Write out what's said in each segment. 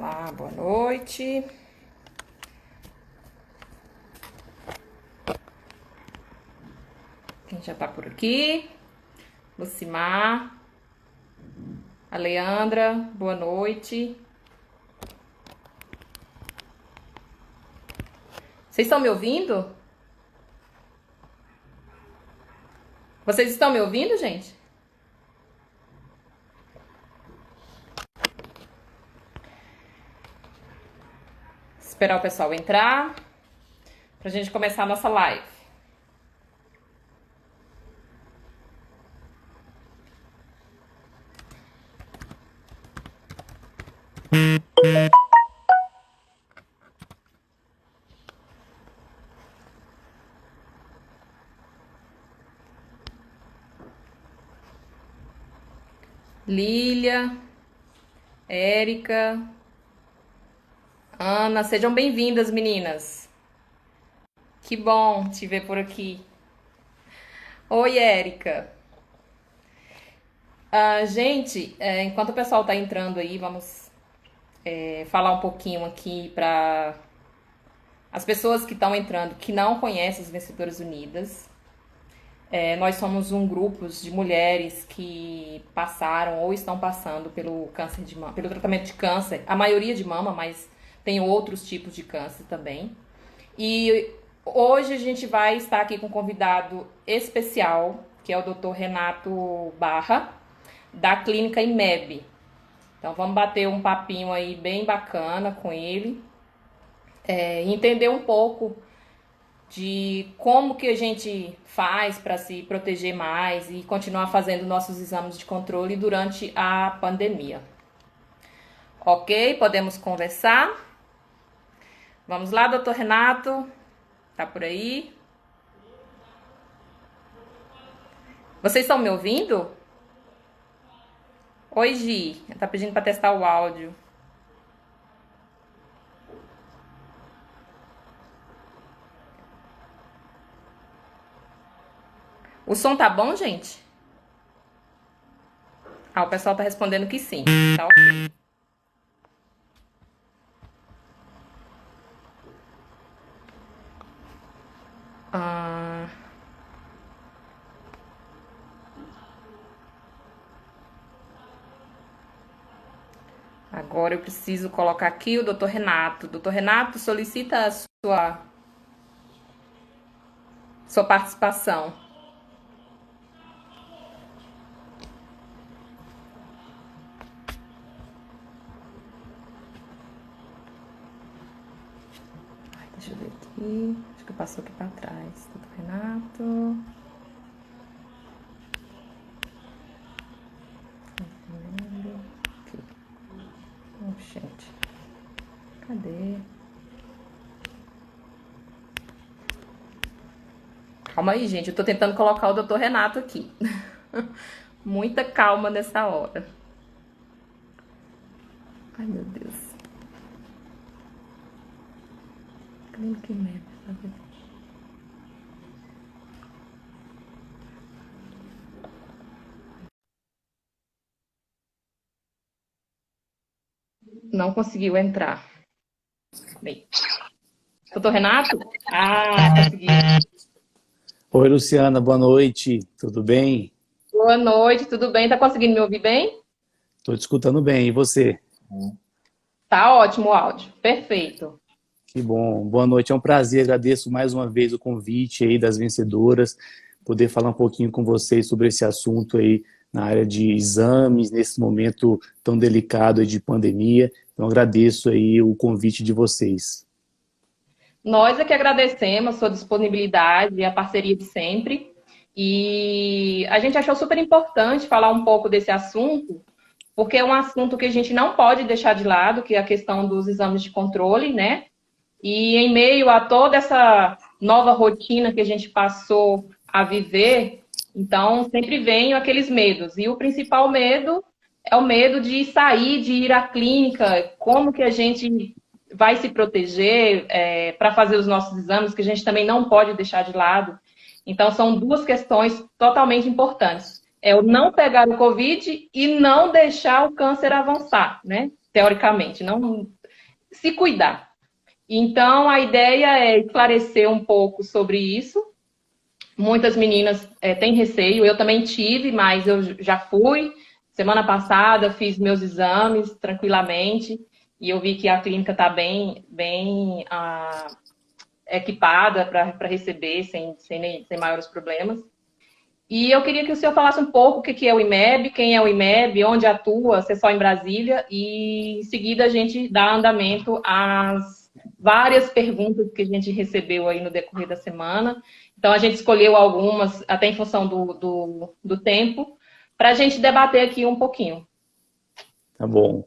Olá, boa noite. Quem já tá por aqui? Lucimar, a Leandra, boa noite. Vocês estão me ouvindo? Vocês estão me ouvindo, gente? Esperar o pessoal entrar pra gente começar a nossa live. Lília, Érica, Ana, sejam bem-vindas, meninas. Que bom te ver por aqui. Oi, Érica. Gente, enquanto o pessoal tá entrando aí, vamos falar um pouquinho aqui para as pessoas que estão entrando que não conhecem as Vencedoras Unidas. Nós somos um grupo de mulheres que passaram ou estão passando pelo câncer de mama, pelo tratamento de câncer, a maioria de mama, mas tem outros tipos de câncer também. E hoje a gente vai estar aqui com um convidado especial, que é o Dr. Renato Barra, da clínica IMEB. Então vamos bater um papinho aí bem bacana com ele, entender um pouco de como que a gente faz para se proteger mais e continuar fazendo nossos exames de controle durante a pandemia. Ok? Podemos conversar? Vamos lá, doutor Renato? Tá por aí? Vocês estão me ouvindo? Oi, Gi. Tá pedindo para testar o áudio. O som tá bom, gente? O pessoal tá respondendo que sim. Tá ok. Agora eu preciso colocar aqui o doutor Renato. Doutor Renato, solicita a sua participação. Deixa eu ver aqui. Acho que passou aqui para trás. Doutor Renato. Aqui. Oh, gente. Cadê? Calma aí, gente. Eu tô tentando colocar o doutor Renato aqui. Muita calma nessa hora. Ai, meu Deus. Clínica IMEB. Não conseguiu entrar. Bem. Doutor Renato? Consegui. Oi, Luciana, boa noite, tudo bem? Boa noite, tudo bem? Tá conseguindo me ouvir bem? Estou te escutando bem, e você? Tá ótimo o áudio, perfeito. Que bom, boa noite, é um prazer, agradeço mais uma vez o convite aí das vencedoras, poder falar um pouquinho com vocês sobre esse assunto aí na área de exames, nesse momento tão delicado aí de pandemia, então agradeço aí o convite de vocês. Nós é que agradecemos a sua disponibilidade e a parceria de sempre. E a gente achou super importante falar um pouco desse assunto, porque é um assunto que a gente não pode deixar de lado, que é a questão dos exames de controle, né? E em meio a toda essa nova rotina que a gente passou a viver, então sempre vem aqueles medos. E o principal medo é o medo de sair, de ir à clínica, como que a gente vai se proteger para fazer os nossos exames, que a gente também não pode deixar de lado. Então, são duas questões totalmente importantes. É o não pegar o Covid e não deixar o câncer avançar, né? Teoricamente, não se cuidar. Então, a ideia é esclarecer um pouco sobre isso. Muitas meninas têm receio, eu também tive, mas eu já fui. Semana passada fiz meus exames tranquilamente e eu vi que a clínica está bem equipada para receber sem maiores problemas. E eu queria que o senhor falasse um pouco o que é o IMEB, quem é o IMEB, onde atua, se é só em Brasília, e em seguida a gente dá andamento às várias perguntas que a gente recebeu aí no decorrer da semana. Então a gente escolheu algumas, até em função do tempo, para a gente debater aqui um pouquinho. Tá bom.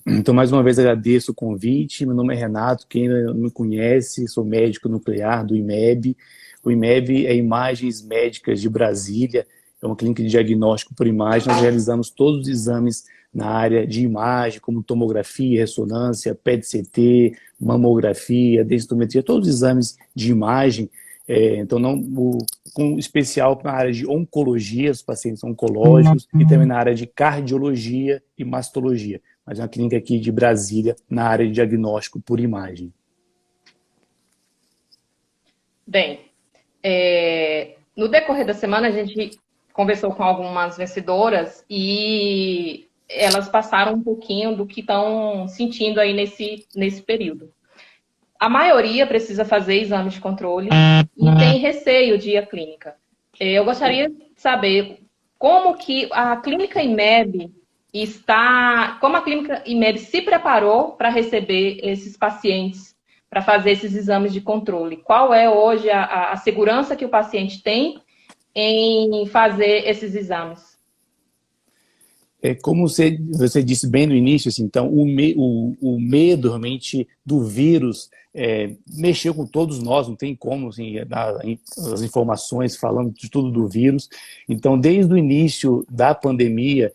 Então, mais uma vez, agradeço o convite. Meu nome é Renato, quem não me conhece, sou médico nuclear do IMEB. O IMEB é Imagens Médicas de Brasília, é uma clínica de diagnóstico por imagem. Nós realizamos todos os exames na área de imagem, como tomografia, ressonância, PET-CT, mamografia, densitometria, todos os exames de imagem. Então, com especial na área de oncologia, os pacientes oncológicos, e também na área de cardiologia e mastologia. Mas é uma clínica aqui de Brasília, na área de diagnóstico por imagem. Bem, no decorrer da semana a gente conversou com algumas vencedoras e elas passaram um pouquinho do que estão sentindo aí nesse período. A maioria precisa fazer exame de controle e tem receio de ir à clínica. Eu gostaria de saber como que a clínica IMEB como a clínica IMEB se preparou para receber esses pacientes, para fazer esses exames de controle. Qual é hoje a segurança que o paciente tem em fazer esses exames? Como você disse bem no início, assim, então, o medo realmente do vírus mexeu com todos nós, não tem como assim, as informações falando de tudo do vírus. Então, desde o início da pandemia,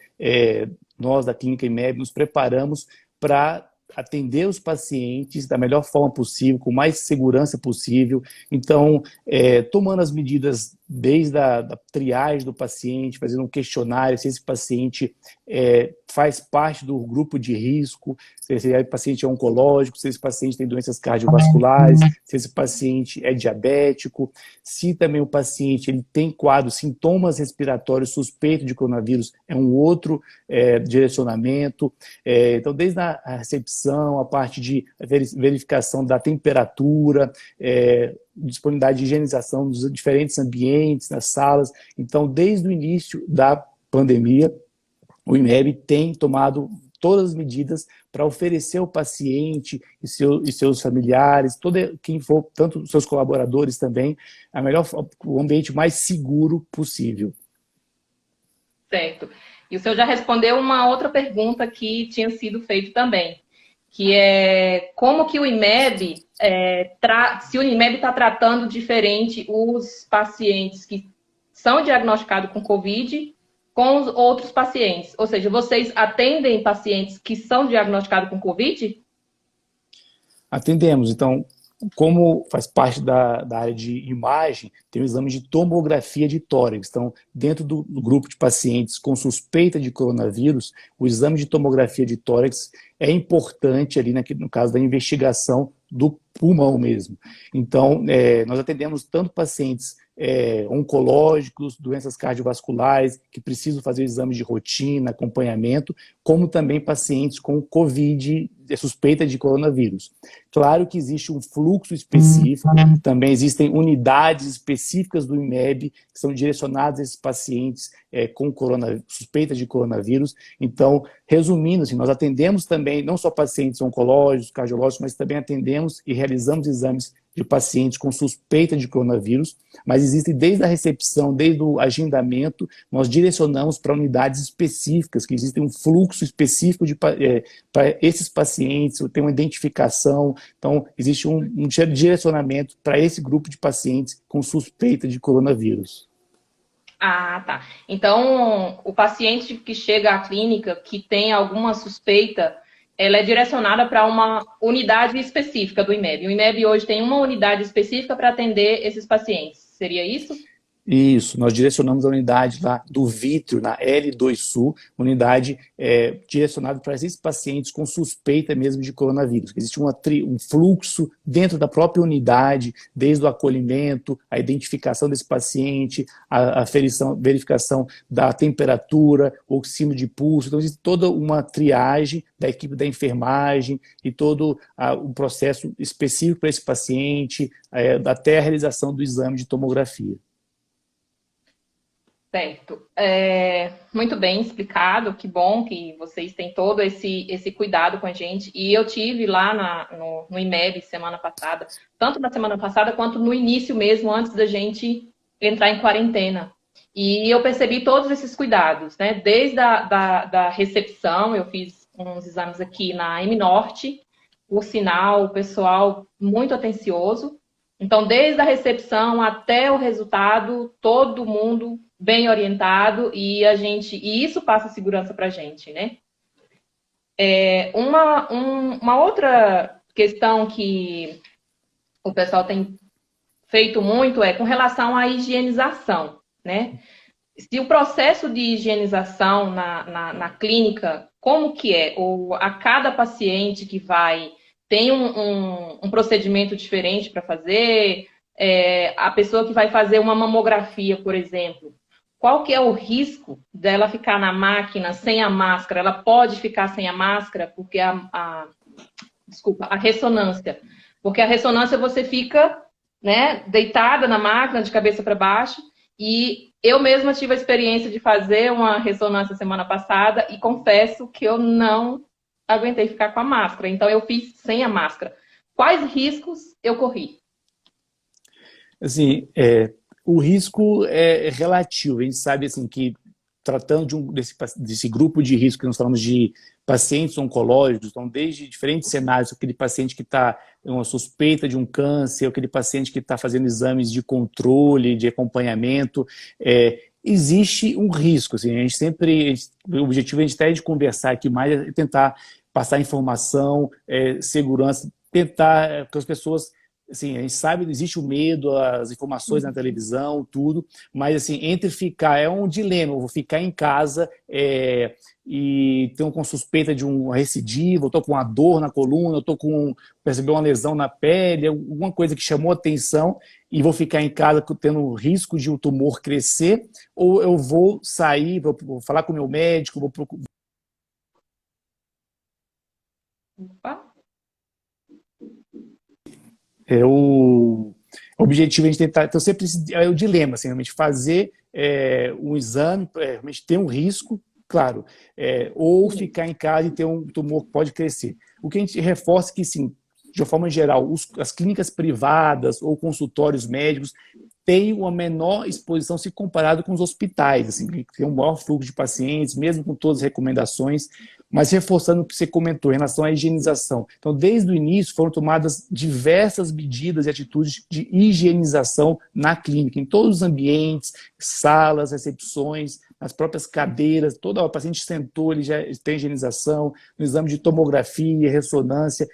nós da Clínica IMEB nos preparamos para atender os pacientes da melhor forma possível, com mais segurança possível. Então, tomando as medidas desde a triagem do paciente, fazendo um questionário, se esse paciente faz parte do grupo de risco, se esse paciente é oncológico, se esse paciente tem doenças cardiovasculares, se esse paciente é diabético, se também o paciente ele tem quadros, sintomas respiratórios suspeito de coronavírus, é um outro direcionamento. Então, desde a recepção, a parte de verificação da temperatura, disponibilidade de higienização dos diferentes ambientes, nas salas. Então, desde o início da pandemia, o IMEB tem tomado todas as medidas para oferecer ao paciente e seus familiares, quem for, tanto seus colaboradores também, o ambiente mais seguro possível. Certo. E o senhor já respondeu uma outra pergunta que tinha sido feita também, que é como que o IMEB, se o IMEB está tratando diferente os pacientes que são diagnosticados com Covid com os outros pacientes. Ou seja, vocês atendem pacientes que são diagnosticados com Covid? Atendemos. Então, como faz parte da área de imagem, tem o exame de tomografia de tórax. Então, dentro do grupo de pacientes com suspeita de coronavírus, o exame de tomografia de tórax é importante ali no caso da investigação do pulmão mesmo. Então, nós atendemos tanto pacientes oncológicos, doenças cardiovasculares, que precisam fazer exames de rotina, acompanhamento, como também pacientes com Covid, suspeita de coronavírus. Claro que existe um fluxo específico, também existem unidades específicas do IMEB que são direcionadas a esses pacientes com suspeita de coronavírus. Então, resumindo, assim, nós atendemos também não só pacientes oncológicos, cardiológicos, mas também atendemos e realizamos exames de pacientes com suspeita de coronavírus, mas existem desde a recepção, desde o agendamento, nós direcionamos para unidades específicas, que existem um fluxo específico para esses pacientes, tem uma identificação, então existe um direcionamento para esse grupo de pacientes com suspeita de coronavírus. Ah, tá. Então, o paciente que chega à clínica, que tem alguma suspeita, ela é direcionada para uma unidade específica do IMEB. O IMEB hoje tem uma unidade específica para atender esses pacientes. Seria isso? Isso, nós direcionamos a unidade lá do Vítreo, na L2 Sul, unidade direcionada para esses pacientes com suspeita mesmo de coronavírus. Existe um fluxo dentro da própria unidade, desde o acolhimento, a identificação desse paciente, a verificação da temperatura, oxímetro de pulso. Então, existe toda uma triagem da equipe da enfermagem e todo o processo específico para esse paciente, até a realização do exame de tomografia. Certo. Muito bem explicado, que bom que vocês têm todo esse cuidado com a gente. E eu tive lá no IMEB semana passada, tanto na semana passada quanto no início mesmo, antes da gente entrar em quarentena. E eu percebi todos esses cuidados, né? Desde da recepção, eu fiz uns exames aqui na M Norte, por sinal, o pessoal muito atencioso. Então, desde a recepção até o resultado, todo mundo bem orientado e isso passa segurança para a gente, né? Uma outra questão que o pessoal tem feito muito é com relação à higienização, né? Se o processo de higienização na clínica, como que é? Ou a cada paciente que vai tem um procedimento diferente para fazer? A pessoa que vai fazer uma mamografia, por exemplo, qual que é o risco dela ficar na máquina sem a máscara? Ela pode ficar sem a máscara porque a ressonância. Porque a ressonância você fica, né, deitada na máquina de cabeça para baixo. E eu mesma tive a experiência de fazer uma ressonância semana passada e confesso que eu não aguentei ficar com a máscara. Então eu fiz sem a máscara. Quais riscos eu corri? Assim, o risco é relativo. A gente sabe assim, que tratando desse grupo de risco que nós falamos de pacientes oncológicos, então desde diferentes cenários, aquele paciente que está uma suspeita de um câncer, aquele paciente que está fazendo exames de controle, de acompanhamento, existe um risco. Assim, o objetivo é a gente até de conversar aqui mais é tentar passar informação, segurança, tentar que as pessoas... Assim, a gente sabe que existe o medo, as informações na televisão, tudo, mas assim, entre ficar, é um dilema, eu vou ficar em casa e tenho com suspeita de um recidivo, eu estou com uma dor na coluna, eu estou percebi uma lesão na pele, alguma coisa que chamou atenção e vou ficar em casa tendo risco de um tumor crescer, ou eu vou sair, vou falar com o meu médico, vou procurar... Opa. O objetivo é a gente tentar... Então, sempre é o dilema, assim, realmente fazer um exame, realmente ter um risco, claro, ou ficar em casa e ter um tumor que pode crescer. O que a gente reforça é que, sim, de uma forma geral, as clínicas privadas ou consultórios médicos têm uma menor exposição se comparado com os hospitais, assim, que tem um maior fluxo de pacientes, mesmo com todas as recomendações, mas reforçando o que você comentou em relação à higienização. Então, desde o início foram tomadas diversas medidas e atitudes de higienização na clínica, em todos os ambientes, salas, recepções, nas próprias cadeiras, todo o paciente sentou, ele já tem higienização, no exame de tomografia, ressonância,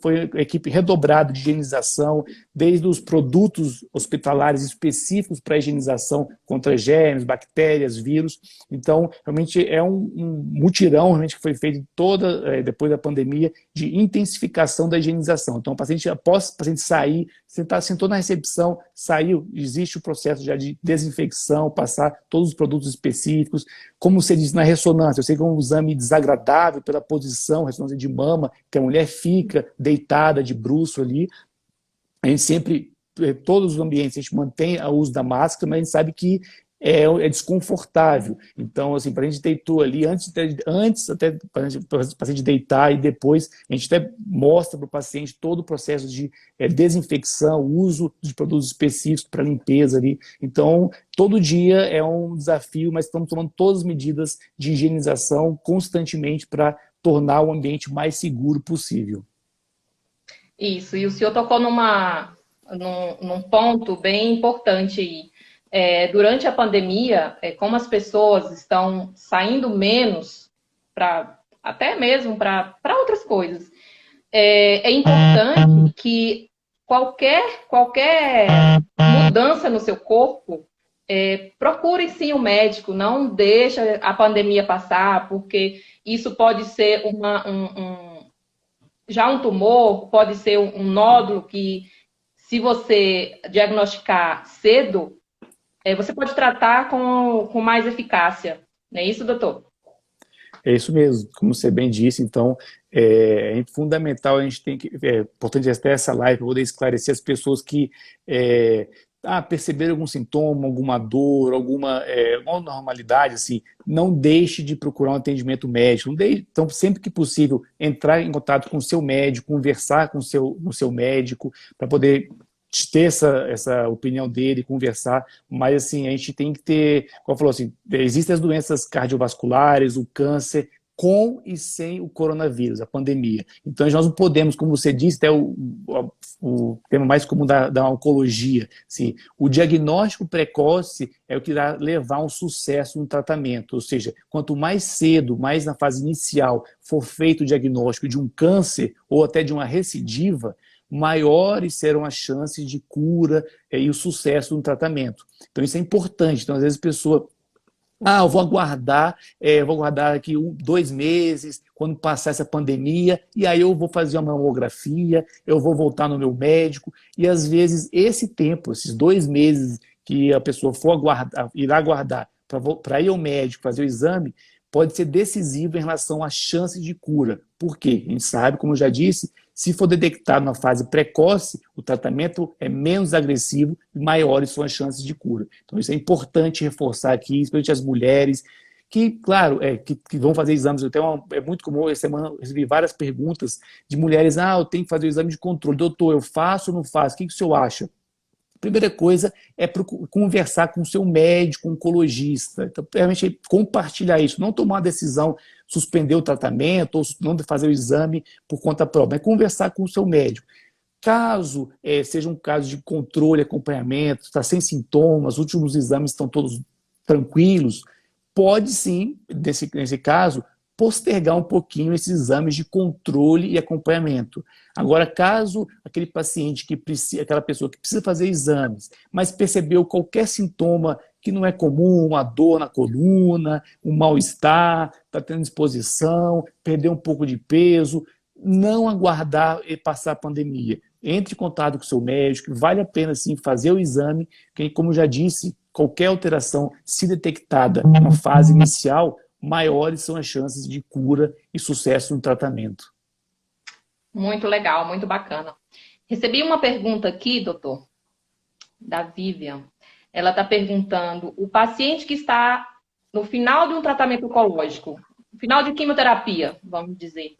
foi uma equipe redobrada de higienização, desde os produtos hospitalares específicos para higienização contra germes, bactérias, vírus. Então, realmente é um mutirão realmente, que foi feito depois da pandemia de intensificação da higienização. Então, após o paciente sair, sentou na recepção, saiu, existe o processo já de desinfecção, passar todos os produtos específicos. Como você disse na ressonância, eu sei que é um exame desagradável pela posição, ressonância de mama, que a mulher fica deitada de bruço ali. A gente sempre, todos os ambientes, a gente mantém o uso da máscara, mas a gente sabe que é desconfortável. Então, assim, para a gente deitou ali, antes até para o paciente deitar e depois, a gente até mostra para o paciente todo o processo de desinfecção, uso de produtos específicos para limpeza ali. Então, todo dia é um desafio, mas estamos tomando todas as medidas de higienização constantemente para tornar o ambiente mais seguro possível. Isso, e o senhor tocou num ponto bem importante aí. Durante a pandemia, como as pessoas estão saindo menos, até mesmo para outras coisas, é importante que qualquer mudança no seu corpo procure sim o médico, não deixa a pandemia passar, porque isso pode ser já um tumor, pode ser um nódulo que, se você diagnosticar cedo, você pode tratar com mais eficácia. Não é isso, doutor? É isso mesmo, como você bem disse, então é fundamental, a gente tem que, é importante até essa live para poder esclarecer as pessoas que perceberam algum sintoma, alguma dor, alguma normalidade, assim, não deixe de procurar um atendimento médico, então sempre que possível entrar em contato com o seu médico, conversar com o seu médico, para poder ter essa opinião dele, conversar, mas assim, a gente tem que ter, como falou assim, existem as doenças cardiovasculares, o câncer, com e sem o coronavírus, a pandemia. Então, nós não podemos, como você disse, até o tema mais comum da oncologia, assim, o diagnóstico precoce é o que irá levar a um sucesso no tratamento, ou seja, quanto mais cedo, mais na fase inicial, for feito o diagnóstico de um câncer ou até de uma recidiva, maiores serão as chances de cura e o sucesso no tratamento. Então, isso é importante. Então, às vezes, a pessoa eu vou aguardar aqui 2 meses, quando passar essa pandemia, e aí eu vou fazer uma mamografia, eu vou voltar no meu médico, e às vezes esse tempo, esses 2 meses que a pessoa irá aguardar para ir ao médico fazer o exame, pode ser decisivo em relação às chances de cura. Por quê? A gente sabe, como eu já disse, se for detectado na fase precoce, o tratamento é menos agressivo e maiores são as chances de cura. Então, isso é importante reforçar aqui, especialmente as mulheres, que, claro, que vão fazer exames. É muito comum, essa semana eu recebi várias perguntas de mulheres, eu tenho que fazer o exame de controle. Doutor, eu faço ou não faço? O que o senhor acha? Primeira coisa é conversar com o seu médico, oncologista. Então, realmente, compartilhar isso. Não tomar uma decisão, suspender o tratamento ou não fazer o exame por conta própria. É conversar com o seu médico. Caso seja um caso de controle, acompanhamento, está sem sintomas, os últimos exames estão todos tranquilos, pode sim, nesse caso, postergar um pouquinho esses exames de controle e acompanhamento. Agora, caso aquele paciente aquela pessoa que precisa fazer exames, mas percebeu qualquer sintoma que não é comum, uma dor na coluna, um mal-estar, está tendo exposição, perdeu um pouco de peso, não aguardar e passar a pandemia. Entre em contato com o seu médico, vale a pena sim fazer o exame, que, como já disse, qualquer alteração, se detectada na fase inicial, maiores são as chances de cura e sucesso no tratamento. Muito legal, muito bacana. Recebi uma pergunta aqui, doutor, da Vivian. Ela está perguntando: o paciente que está no final de um tratamento oncológico, no final de quimioterapia, vamos dizer,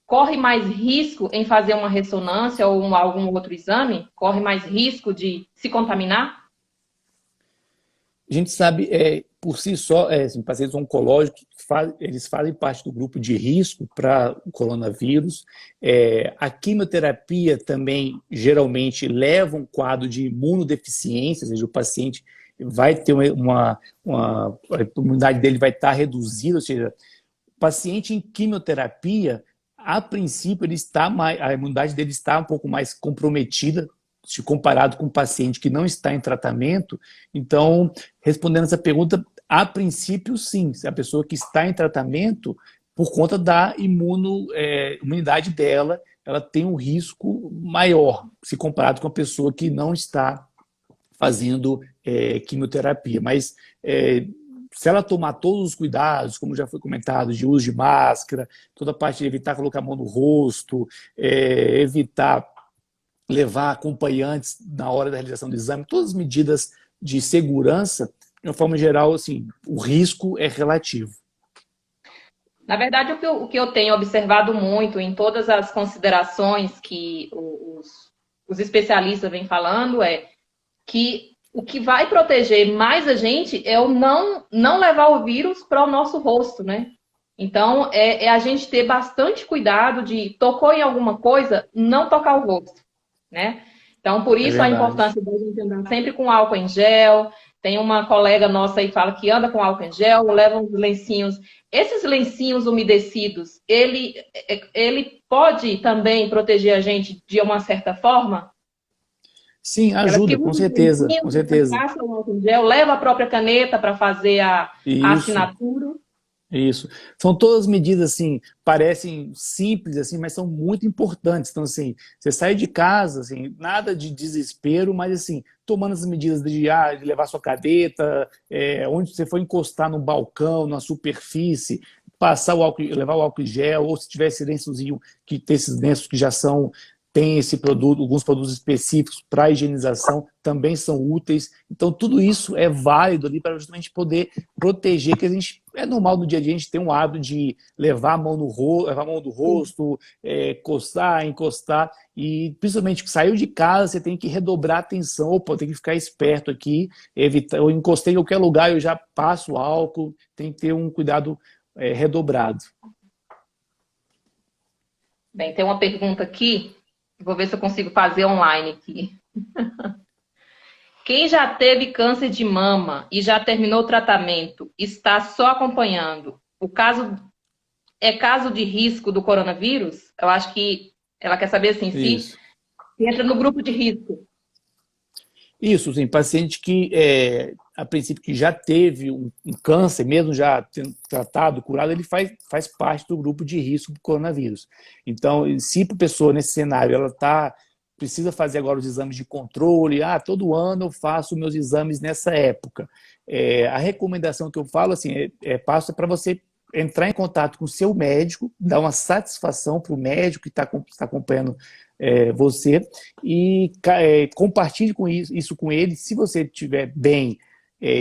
corre mais risco em fazer uma ressonância ou algum outro exame? Corre mais risco de se contaminar? A gente sabe, por si só, assim, pacientes oncológicos, eles fazem parte do grupo de risco para o coronavírus. A quimioterapia também, geralmente, leva um quadro de imunodeficiência, ou seja, o paciente vai ter a imunidade dele vai estar reduzida, ou seja, o paciente em quimioterapia, a princípio, a imunidade dele está um pouco mais comprometida, se comparado com um paciente que não está em tratamento. Então, respondendo essa pergunta, a princípio, sim. A pessoa que está em tratamento, por conta da imunidade dela, ela tem um risco maior, se comparado com a pessoa que não está fazendo quimioterapia. Mas se ela tomar todos os cuidados, como já foi comentado, de uso de máscara, toda a parte de evitar colocar a mão no rosto, evitar levar acompanhantes na hora da realização do exame, todas as medidas de segurança, de uma forma geral, assim, o risco é relativo. Na verdade, o que eu tenho observado muito em todas as considerações que os especialistas vêm falando é que o que vai proteger mais a gente é o não levar o vírus para o nosso rosto, né? Então, é a gente ter bastante cuidado de tocou em alguma coisa, não tocar o rosto, né? Então, por É isso a verdade. importância da gente andar sempre com álcool em gel. Tem uma colega nossa aí que fala que anda com álcool em gel, leva uns lencinhos. Esses lencinhos umedecidos, ele pode também proteger a gente de uma certa forma? Sim, Aquelas que ajuda, com usam certeza, com caneta, certeza. passam o álcool em gel, leva a própria caneta para fazer a Isso. assinatura. Isso. São todas medidas assim, parecem simples assim, mas são muito importantes. Então assim, você sai de casa, assim, nada de desespero, mas assim, tomando as medidas de levar sua cadeta, onde você for encostar no balcão, na superfície, passar o álcool, levar o álcool em gel, ou se tiver esse lençozinho, que tem esses lenços que já são tem esse produto, alguns produtos específicos para higienização também são úteis. Então, tudo isso é válido ali para justamente poder proteger, que a gente é normal no dia a dia a gente ter um hábito de levar a mão no levar a mão do rosto, coçar, encostar, e principalmente que saiu de casa, você tem que redobrar a atenção, opa, tem que ficar esperto aqui, evitar, eu encostei em qualquer lugar, eu já passo álcool, tem que ter um cuidado redobrado. Bem, tem uma pergunta aqui, vou ver se eu consigo fazer online aqui. Quem já teve câncer de mama e já terminou o tratamento, está só acompanhando. O caso é caso de risco do coronavírus? Eu acho que ela quer saber assim, se Isso. entra no grupo de risco. Isso, sim, paciente que, a princípio, que já teve um câncer, mesmo já tendo tratado, curado, ele faz parte do grupo de risco do coronavírus. Então, se a pessoa nesse cenário, precisa fazer agora os exames de controle, todo ano eu faço meus exames nessa época. A recomendação que eu falo, assim, passa para você entrar em contato com o seu médico, dar uma satisfação para o médico que está acompanhando você, e compartilhe isso com ele. Se você estiver bem,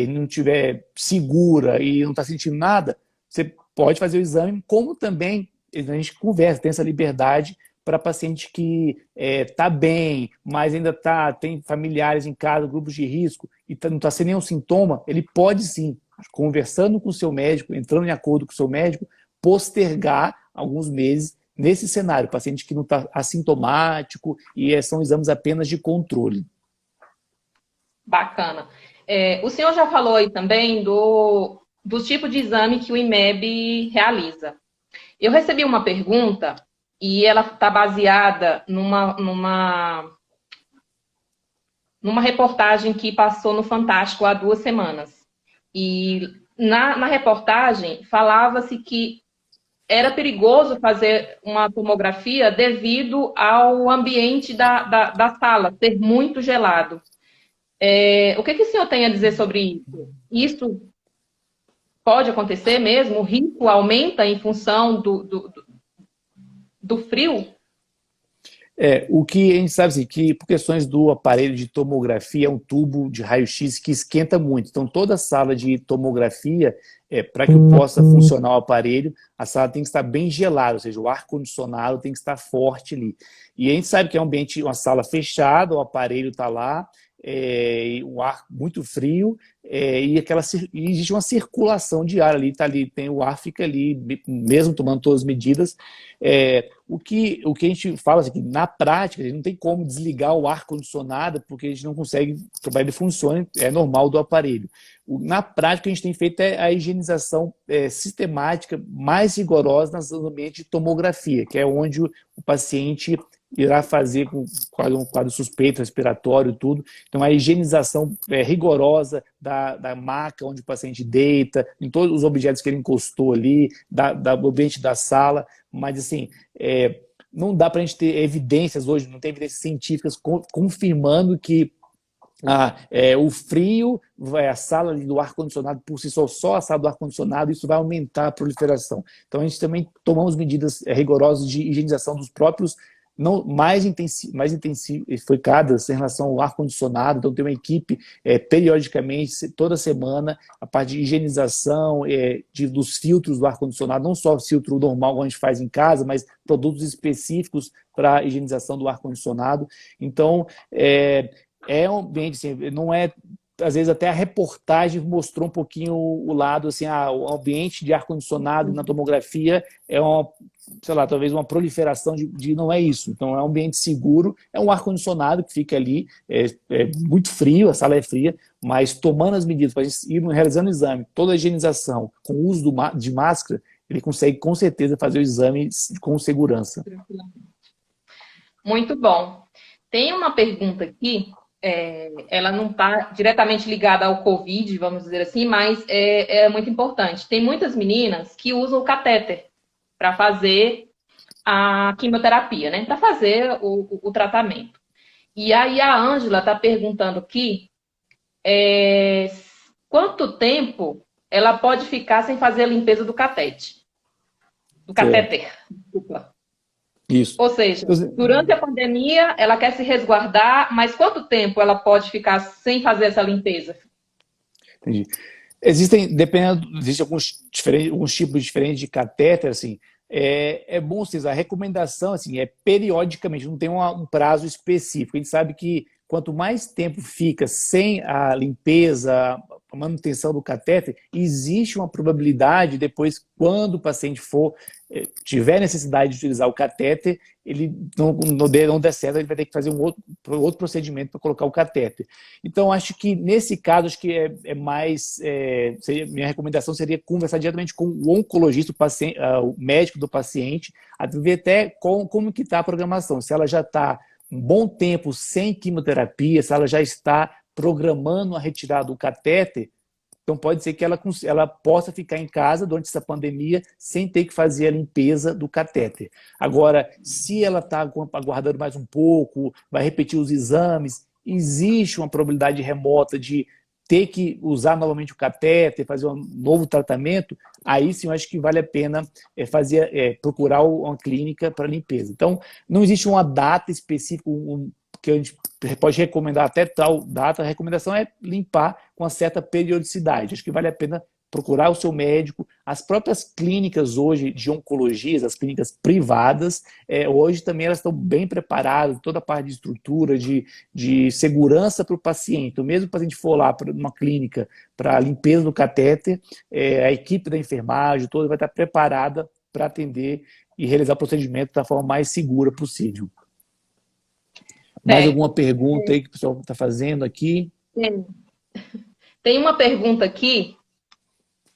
não estiver segura e não está sentindo nada, você pode fazer o exame, como também a gente conversa, tem essa liberdade para paciente que está bem, mas ainda tem familiares em casa, grupos de risco, e não está sem nenhum sintoma, ele pode sim, conversando com o seu médico, entrando em acordo com o seu médico, postergar alguns meses nesse cenário, paciente que não está assintomático e são exames apenas de controle. Bacana. O senhor já falou aí também dos tipos de exame que o IMEB realiza. Eu recebi uma pergunta e ela está baseada numa reportagem que passou no Fantástico há 2 semanas. E na reportagem falava-se que era perigoso fazer uma tomografia devido ao ambiente da sala ser muito gelado. O que o senhor tem a dizer sobre isso? Isso pode acontecer mesmo? O risco aumenta em função do frio? O que a gente sabe assim, que por questões do aparelho de tomografia é um tubo de raio-x que esquenta muito. Então toda sala de tomografia, para que possa funcionar o aparelho, a sala tem que estar bem gelada, ou seja, o ar-condicionado tem que estar forte ali. E a gente sabe que é um ambiente, uma sala fechada, o aparelho está lá, um ar muito frio, e existe uma circulação de ar ali, tá ali, tem o ar fica ali, mesmo tomando todas as medidas. O que a gente fala assim, que na prática a gente não tem como desligar o ar condicionado porque a gente não consegue, para ele funcione, é normal do aparelho. Na prática a gente tem feito a higienização sistemática mais rigorosa nos ambientes de tomografia, que é onde o paciente irá fazer com um quadro suspeito, respiratório, tudo. Então, a higienização rigorosa da maca onde o paciente deita, em todos os objetos que ele encostou ali, do ambiente da sala, mas assim, não dá para a gente ter evidências hoje, não tem evidências científicas confirmando que o frio, a sala do ar-condicionado, por si só a sala do ar-condicionado, isso vai aumentar a proliferação. Então, a gente também tomamos medidas rigorosas de higienização dos próprios não, mais intensificadas em relação ao ar-condicionado. Então, tem uma equipe periodicamente, toda semana, a parte de higienização dos filtros do ar-condicionado, não só o filtro normal que a gente faz em casa, mas produtos específicos para a higienização do ar-condicionado. Então, um ambiente, assim, não é. Às vezes até a reportagem mostrou um pouquinho o lado, assim, o ambiente de ar-condicionado na tomografia é sei lá, talvez uma proliferação não é isso. Então é um ambiente seguro, é um ar-condicionado que fica ali, muito frio, a sala é fria, mas tomando as medidas, para a gente ir realizando o exame, toda a higienização, com o uso de máscara, ele consegue com certeza fazer o exame com segurança. Muito bom. Tem uma pergunta aqui ela não está diretamente ligada ao Covid, vamos dizer assim, mas é muito importante. Tem muitas meninas que usam o catéter para fazer a quimioterapia, né? Para fazer o tratamento. E aí a Ângela está perguntando aqui quanto tempo ela pode ficar sem fazer a limpeza do catete. Do Certo. catéter. Desculpa. Isso. Ou seja, durante a pandemia, ela quer se resguardar, mas quanto tempo ela pode ficar sem fazer essa limpeza? Entendi. Existem alguns tipos diferentes de catéter, assim. É bom vocês, a recomendação assim, é periodicamente, não tem um prazo específico. A gente sabe que quanto mais tempo fica sem a limpeza, a manutenção do catéter, existe uma probabilidade depois, quando o paciente tiver necessidade de utilizar o catéter, ele não der certo, ele vai ter que fazer um outro procedimento para colocar o catéter. Então, acho que nesse caso, acho que minha recomendação seria conversar diretamente com o oncologista, o médico do paciente, a ver até como que está a programação, se ela já está um bom tempo sem quimioterapia, se ela já está programando a retirada do catéter, então pode ser que ela possa ficar em casa durante essa pandemia sem ter que fazer a limpeza do catéter. Agora, se ela está aguardando mais um pouco, vai repetir os exames, existe uma probabilidade remota de ter que usar novamente o catéter, fazer um novo tratamento, aí sim eu acho que vale a pena procurar uma clínica para limpeza. Então, não existe uma data específica que a gente pode recomendar até tal data. A recomendação é limpar com uma certa periodicidade. Acho que vale a pena procurar o seu médico. As próprias clínicas hoje de oncologia, as clínicas privadas, hoje também elas estão bem preparadas, toda a parte de estrutura, de segurança para o paciente. Então, mesmo o paciente for lá para uma clínica para a limpeza do catéter, a equipe da enfermagem toda vai estar preparada para atender e realizar o procedimento da forma mais segura possível. Mais alguma pergunta aí que o pessoal está fazendo aqui? Tem uma pergunta aqui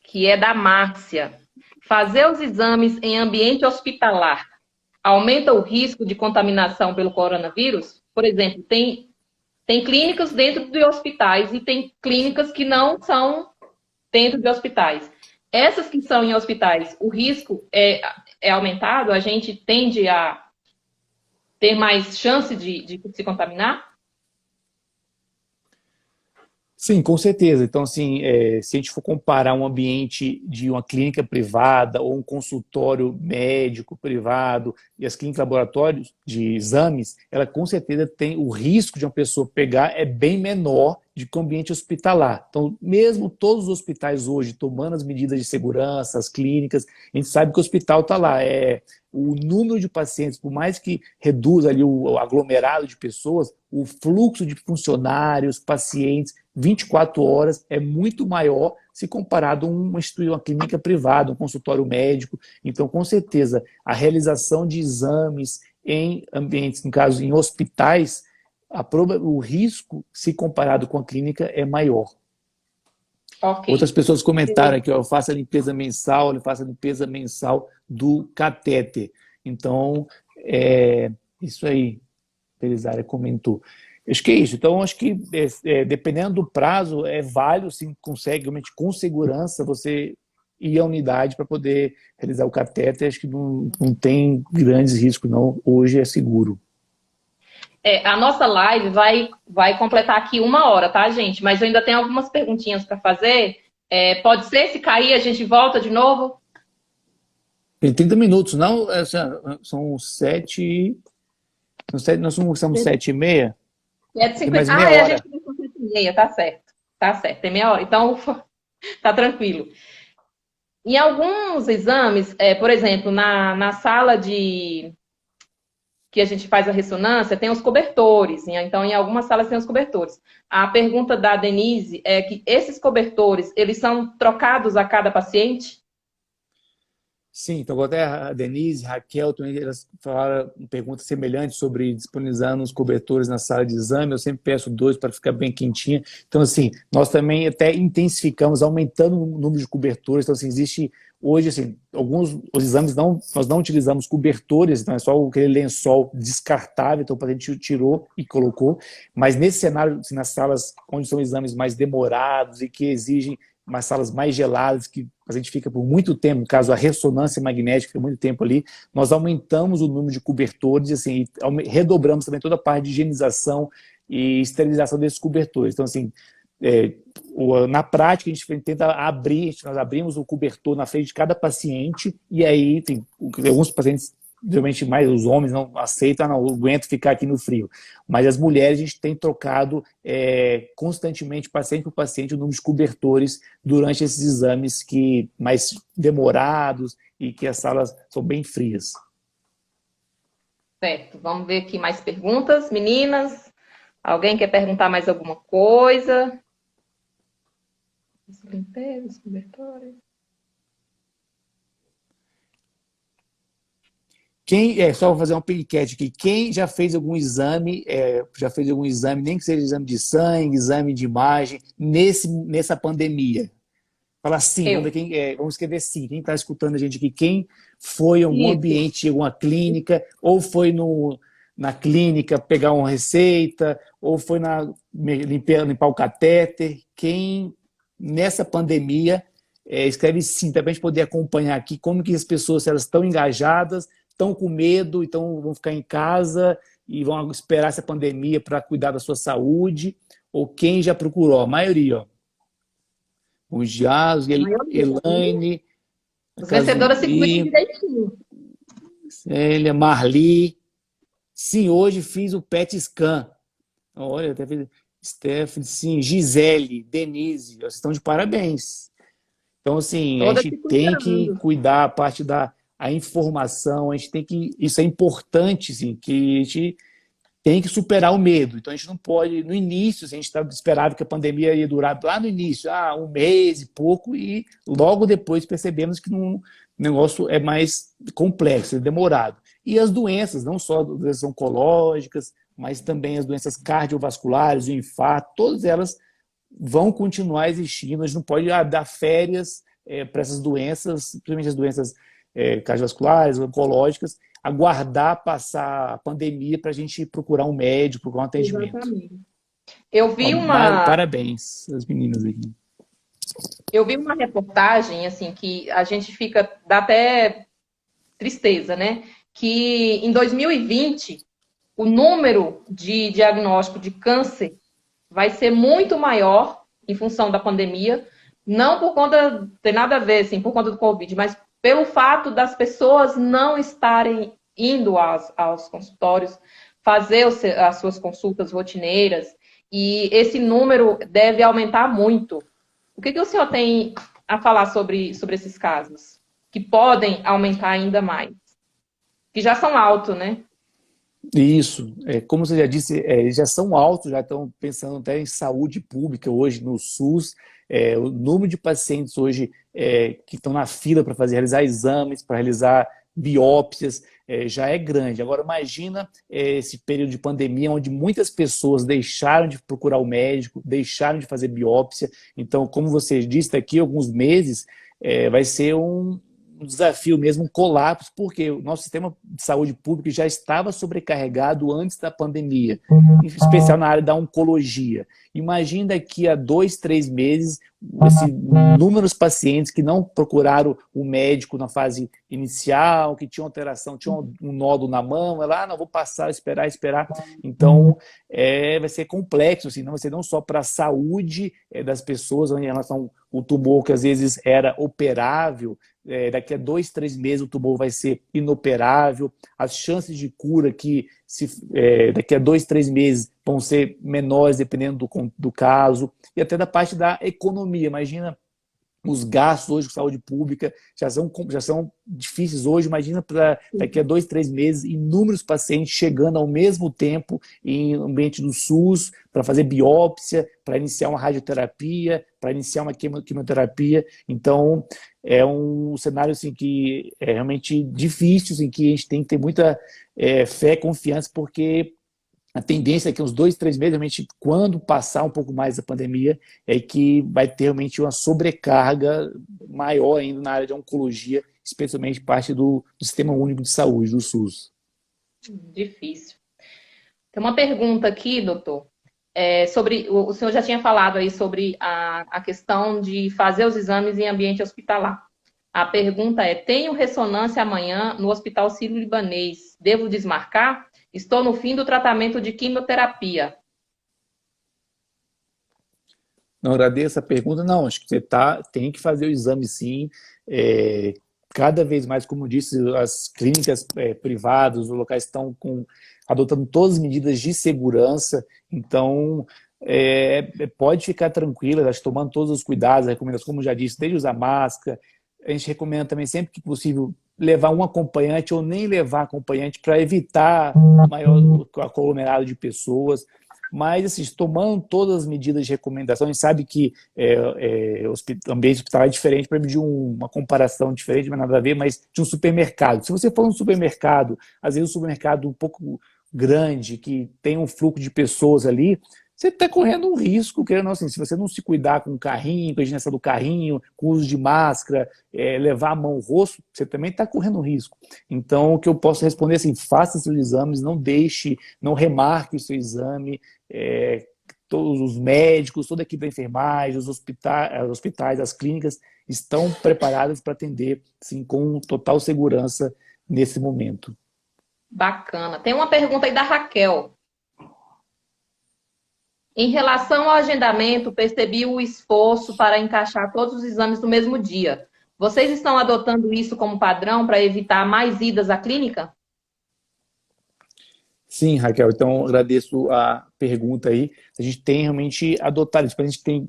que é da Márcia. Fazer os exames em ambiente hospitalar aumenta o risco de contaminação pelo coronavírus? Por exemplo, tem clínicas dentro de hospitais e tem clínicas que não são dentro de hospitais. Essas que são em hospitais, o risco é aumentado? A gente tende a ter mais chance de se contaminar? Sim, com certeza. Então, assim, se a gente for comparar um ambiente de uma clínica privada ou um consultório médico privado e as clínicas laboratórios de exames, ela com certeza tem o risco de uma pessoa pegar é bem menor do que o ambiente hospitalar. Então, mesmo todos os hospitais hoje tomando as medidas de segurança, as clínicas, a gente sabe que o hospital está lá. O número de pacientes, por mais que reduza ali o aglomerado de pessoas, o fluxo de funcionários, pacientes, 24 horas é muito maior se comparado a uma clínica privada, um consultório médico. Então, com certeza, a realização de exames em ambientes, no caso, em hospitais, o risco, se comparado com a clínica, é maior. Okay. Outras pessoas comentaram aqui, eu faço a limpeza mensal, do catéter. Então, isso aí, Belisária comentou. Acho que é isso. Então, acho que dependendo do prazo, é válido, sim, consegue realmente com segurança você ir à unidade para poder realizar o catéter. Acho que não tem grandes riscos, não. Hoje é seguro. A nossa live vai completar aqui 1 hora, tá, gente? Mas eu ainda tenho algumas perguntinhas para fazer. Pode ser? Se cair, a gente volta de novo? Tem 30 minutos, não? São 7... Nós somos 7h30? 7h50. A gente começou 7h30, tá certo. Tá certo, tem meia hora. Então, tá tranquilo. Em alguns exames, por exemplo, na sala que a gente faz a ressonância, tem os cobertores. Então, em algumas salas tem os cobertores. A pergunta da Denise é que esses cobertores, eles são trocados a cada paciente? Sim, então até a Denise, a Raquel, também, elas falaram perguntas semelhantes sobre disponibilizando os cobertores na sala de exame. Eu sempre peço dois para ficar bem quentinha. Então, assim, nós também até intensificamos, aumentando o número de cobertores. Então, assim, existe hoje, assim, alguns os exames nós não utilizamos cobertores, então é só aquele lençol descartável, então a gente tirou e colocou. Mas nesse cenário, assim, nas salas onde são exames mais demorados e que exigem umas salas mais geladas, que a gente fica por muito tempo, no caso a ressonância magnética, fica muito tempo ali, nós aumentamos o número de cobertores, assim, e redobramos também toda a parte de higienização e esterilização desses cobertores. Então, assim, na prática, a gente tenta abrir, nós abrimos o cobertor na frente de cada paciente, e aí tem alguns pacientes, geralmente mais os homens não aceitam, não aguento ficar aqui no frio. Mas as mulheres, a gente tem trocado constantemente, paciente por paciente, o número de cobertores durante esses exames que mais demorados e que as salas são bem frias. Certo, vamos ver aqui mais perguntas. Meninas, alguém quer perguntar mais alguma coisa? Limpeza, cobertores. Só vou fazer uma enquete aqui. Quem já fez algum exame, nem que seja exame de sangue, exame de imagem, nessa pandemia? Fala sim, vamos escrever sim. Quem está escutando a gente aqui, quem foi em algum ambiente, alguma clínica, ou foi na clínica pegar uma receita, ou foi limpar o catéter, quem nessa pandemia escreve sim, para a gente poder acompanhar aqui como que as pessoas, se elas estão engajadas, estão com medo, então vão ficar em casa e vão esperar essa pandemia para cuidar da sua saúde, ou quem já procurou, a maioria, ó. O Giados, Elaine, as vencedoras se cuidam direitinho. Célia, Marli. Sim, hoje fiz o PET scan. Olha, até fiz Stephanie, sim, Gisele, Denise, vocês estão de parabéns. Então, assim, a gente tem que cuidar a parte da informação, a gente tem que. Isso é importante, assim, que a gente tem que superar o medo. Então, a gente não pode, no início, a gente esperava que a pandemia ia durar lá no início, um mês e pouco, e logo depois percebemos que o negócio é mais complexo, é demorado. E as doenças, não só doenças oncológicas, mas também as doenças cardiovasculares, o infarto, todas elas vão continuar existindo. A gente não pode dar férias para essas doenças, principalmente as doenças cardiovasculares, oncológicas, aguardar passar a pandemia para a gente procurar um médico, procurar um atendimento. Exatamente. Eu vi Parabéns às meninas aqui. Eu vi uma reportagem, assim, que a gente dá até tristeza, né? Que em 2020, o número de diagnóstico de câncer vai ser muito maior em função da pandemia, não por conta, tem nada a ver, assim, por conta do Covid, mas pelo fato das pessoas não estarem indo aos consultórios, fazer as suas consultas rotineiras, e esse número deve aumentar muito. O que o senhor tem a falar sobre esses casos? Que podem aumentar ainda mais? Que já são altos, né? Isso. Como você já disse, eles já são altos, já estão pensando até em saúde pública hoje no SUS. O número de pacientes hoje que estão na fila para realizar exames, para realizar biópsias, já é grande. Agora, imagina esse período de pandemia onde muitas pessoas deixaram de procurar o médico, deixaram de fazer biópsia. Então, como você disse, daqui a alguns meses vai ser um desafio mesmo, um colapso, porque o nosso sistema de saúde pública já estava sobrecarregado antes da pandemia, em especial na área da oncologia. Imagina daqui a 2, 3 meses, esse número de pacientes que não procuraram o médico na fase inicial, que tinham alteração, tinham um nódulo na mão, não vou passar, esperar. Então, vai ser complexo, assim, não vai ser não só para a saúde das pessoas em relação ao tumor que às vezes era operável, daqui a 2, 3 meses o tumor vai ser inoperável, as chances de cura que daqui a 2, 3 meses vão ser menores dependendo do caso, e até da parte da economia. Imagina Os gastos hoje com saúde pública já são difíceis hoje. Imagina para daqui a 2, 3 meses, inúmeros pacientes chegando ao mesmo tempo em ambiente do SUS para fazer biópsia, para iniciar uma radioterapia, para iniciar uma quimioterapia. Então, é um cenário assim, que é realmente difícil, assim, que a gente tem que ter muita fé e confiança, porque a tendência é que uns 2, 3 meses, realmente, quando passar um pouco mais a pandemia, é que vai ter realmente uma sobrecarga maior ainda na área de oncologia, especialmente parte do Sistema Único de Saúde, do SUS. Difícil. Tem uma pergunta aqui, doutor. Sobre, o senhor já tinha falado aí sobre a questão de fazer os exames em ambiente hospitalar. A pergunta é: tenho ressonância amanhã no Hospital Sírio-Libanês. Devo desmarcar? Estou no fim do tratamento de quimioterapia. Não, agradeço a pergunta. Não, acho que você tem que fazer o exame sim. Cada vez mais, como disse, as clínicas privadas, os locais estão adotando todas as medidas de segurança. Então, pode ficar tranquila, tomando todos os cuidados, recomendações, como já disse, desde usar máscara. A gente recomenda também, sempre que possível, levar um acompanhante ou nem levar acompanhante para evitar maior aglomerado de pessoas. Mas, assim, tomando todas as medidas de recomendação, a gente sabe que ambiente hospitalar é diferente, para medir uma comparação diferente, não é nada a ver, mas de um supermercado. Se você for num supermercado, às vezes um supermercado um pouco grande, que tem um fluxo de pessoas ali, você está correndo um risco, querendo ou não, assim, se você não se cuidar com o carrinho, com a higienização do carrinho, com o uso de máscara, levar a mão ao rosto, você também está correndo um risco. Então, o que eu posso responder é assim: faça seus exames, não remarque o seu exame. Todos os médicos, toda a equipe da enfermagem, os hospitais, as clínicas estão preparadas para atender, sim, com total segurança nesse momento. Bacana. Tem uma pergunta aí da Raquel. Em relação ao agendamento, percebi o esforço para encaixar todos os exames no mesmo dia. Vocês estão adotando isso como padrão para evitar mais idas à clínica? Sim, Raquel, então agradeço a pergunta aí. A gente tem realmente adotado isso. A gente tem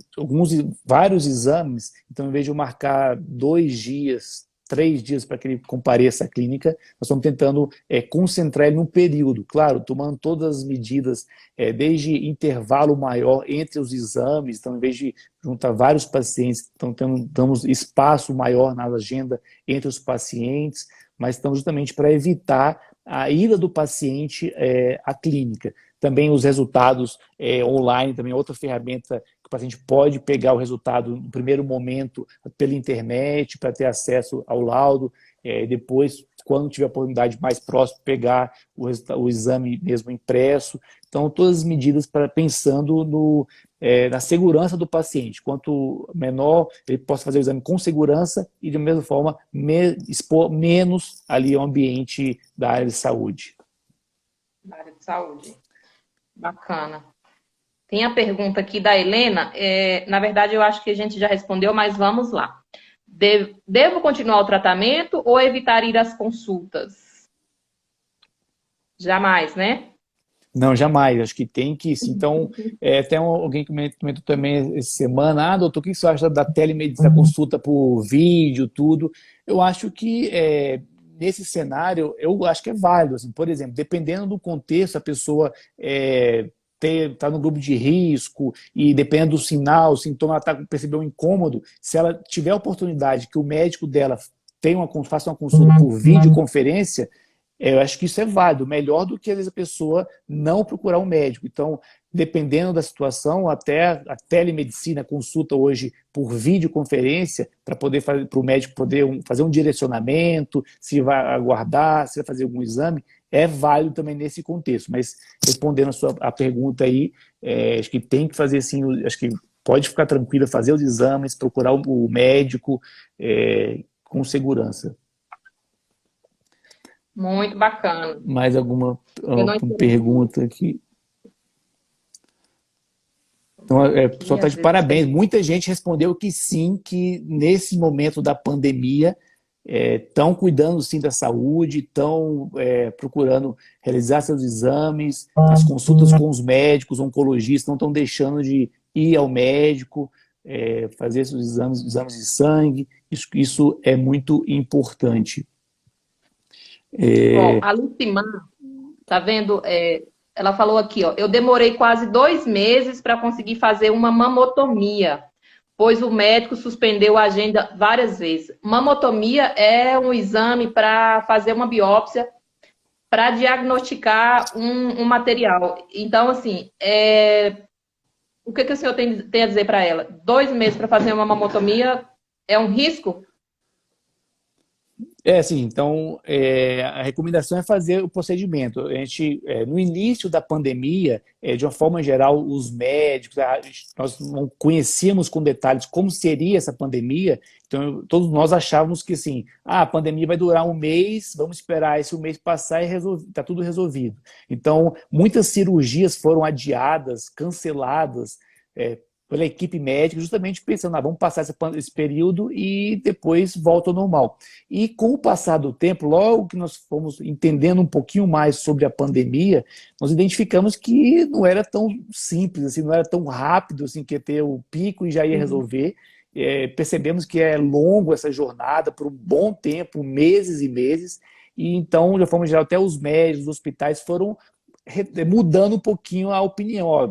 vários exames, então em vez de eu marcar 2 dias, 3 dias para que ele compareça à clínica, nós estamos tentando concentrar ele num período, claro, tomando todas as medidas, desde intervalo maior entre os exames. Então, em vez de juntar vários pacientes, então damos espaço maior na agenda entre os pacientes, mas estamos justamente para evitar a ida do paciente à clínica. Também os resultados online, também outra ferramenta que o paciente pode pegar o resultado no primeiro momento pela internet, para ter acesso ao laudo, depois, quando tiver a oportunidade mais próxima, pegar o exame mesmo impresso. Então, todas as medidas pensando na segurança do paciente. Quanto menor ele possa fazer o exame com segurança e, de mesma forma, expor menos ali ao ambiente da área de saúde. Da área de saúde. Bacana. Tem a pergunta aqui da Helena. Na verdade, eu acho que a gente já respondeu, mas vamos lá. Devo continuar o tratamento ou evitar ir às consultas? Jamais, né? Não, jamais. Acho que tem que sim. Então, até alguém comentou também essa semana: doutor, o que você acha da telemedicina, da consulta por vídeo, tudo? Eu acho que nesse cenário, eu acho que é válido. Assim, por exemplo, dependendo do contexto, a pessoa está no grupo de risco e dependendo do sinal, o sintoma, ela percebeu um incômodo, se ela tiver a oportunidade que o médico dela faça uma consulta por videoconferência, eu acho que isso é válido, melhor do que às vezes a pessoa não procurar um médico. Então, dependendo da situação, até a telemedicina, a consulta hoje por videoconferência, para o médico poder fazer um direcionamento, se vai aguardar, se vai fazer algum exame, é válido também nesse contexto. Mas, respondendo a pergunta aí, acho que tem que fazer sim, acho que pode ficar tranquila, fazer os exames, procurar o médico com segurança. Muito bacana. Mais alguma pergunta aqui? Então, o pessoal está de parabéns. Muita gente respondeu que sim, que nesse momento da pandemia estão cuidando sim da saúde, estão procurando realizar seus exames, as consultas com os médicos, oncologistas, não estão deixando de ir ao médico. fazer esses exames de sangue, isso é muito importante. Ó, a Lucimar, tá vendo? Ela falou aqui, ó, eu demorei quase 2 meses para conseguir fazer uma mamotomia, pois o médico suspendeu a agenda várias vezes. Mamotomia é um exame para fazer uma biópsia para diagnosticar um material. Então, assim, o que o senhor tem a dizer para ela? 2 meses para fazer uma mamotomia é um risco? Assim, então, a recomendação é fazer o procedimento. A gente, no início da pandemia, de uma forma geral, os médicos, nós não conhecíamos com detalhes como seria essa pandemia, então todos nós achávamos que, assim, a pandemia vai durar um mês, vamos esperar esse mês passar e está tudo resolvido. Então, muitas cirurgias foram adiadas, canceladas, pela equipe médica, justamente pensando, vamos passar esse período e depois volta ao normal. E com o passar do tempo, logo que nós fomos entendendo um pouquinho mais sobre a pandemia, nós identificamos que não era tão simples, assim, não era tão rápido, assim, que ia ter o pico e já ia resolver. Percebemos que é longo essa jornada, por um bom tempo, meses e meses, e então, de forma geral, até os médicos, os hospitais foram mudando um pouquinho a opinião. Ó,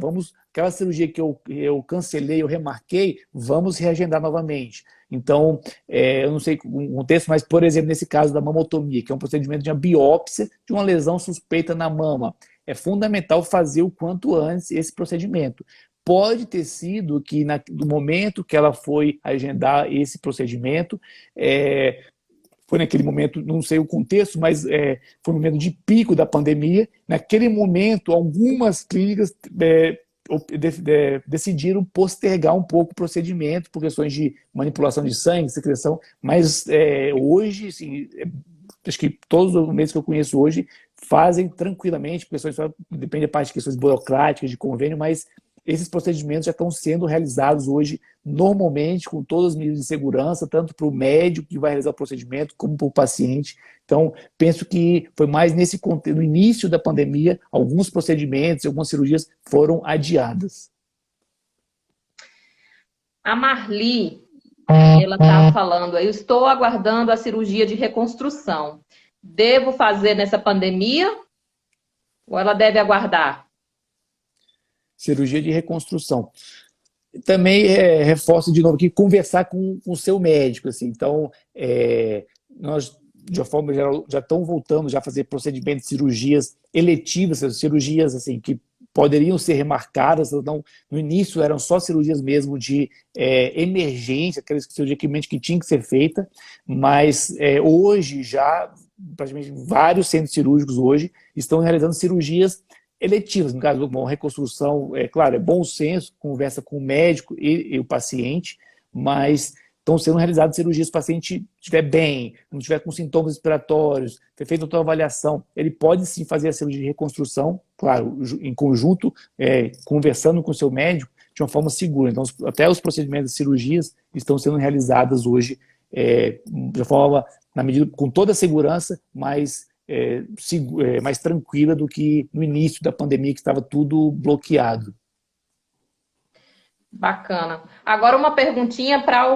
aquela cirurgia que eu cancelei, eu remarquei, vamos reagendar novamente. Então, eu não sei o contexto, mas, por exemplo, nesse caso da mamotomia, que é um procedimento de uma biópsia de uma lesão suspeita na mama, é fundamental fazer o quanto antes esse procedimento. Pode ter sido que no momento que ela foi agendar esse procedimento, foi naquele momento, não sei o contexto, mas foi um momento de pico da pandemia. Naquele momento, algumas clínicas decidiram postergar um pouco o procedimento por questões de manipulação de sangue, secreção, mas hoje, assim, acho que todos os médicos que eu conheço hoje fazem tranquilamente, questões só depende da parte de questões burocráticas, de convênio, mas esses procedimentos já estão sendo realizados hoje normalmente, com todas as medidas de segurança, tanto para o médico que vai realizar o procedimento, como para o paciente. Então, penso que foi mais nesse contexto, no início da pandemia, alguns procedimentos, algumas cirurgias foram adiadas. A Marli, ela está falando, eu estou aguardando a cirurgia de reconstrução. Devo fazer nessa pandemia ou ela deve aguardar? Cirurgia de reconstrução. Também reforço de novo aqui, conversar com o seu médico. Assim. Então, nós, de uma forma geral, já estão voltando já a fazer procedimentos, cirurgias eletivas, cirurgias assim, que poderiam ser remarcadas. Então, no início eram só cirurgias mesmo de emergência, aquelas cirurgias que tinha que ser feita, mas hoje já, praticamente vários centros cirúrgicos hoje estão realizando cirurgias eletivas, no caso de uma reconstrução, claro, é bom senso, conversa com o médico e o paciente, mas estão sendo realizadas cirurgias se o paciente estiver bem, não estiver com sintomas respiratórios, ter feito outra avaliação, ele pode sim fazer a cirurgia de reconstrução, claro, em conjunto, conversando com o seu médico, de uma forma segura. Então, até os procedimentos de cirurgias estão sendo realizadas hoje de forma, na medida, com toda a segurança, mas mais tranquila do que no início da pandemia, que estava tudo bloqueado. Bacana. Agora uma perguntinha para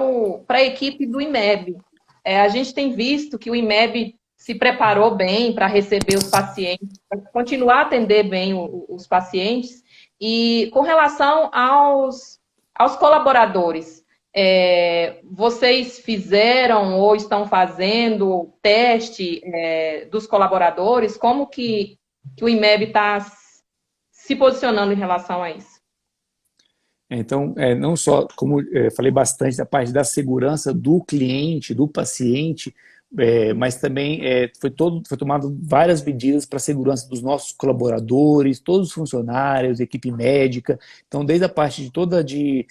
a equipe do IMEB. A gente tem visto que o IMEB se preparou bem para receber os pacientes, para continuar a atender bem os pacientes. E com relação aos colaboradores, vocês fizeram ou estão fazendo teste dos colaboradores? Como que o IMEB está se posicionando em relação a isso? Então, não só, como falei bastante da parte da segurança do cliente, do paciente, mas também foi tomado várias medidas para a segurança dos nossos colaboradores, todos os funcionários, equipe médica. Então, desde a parte de toda de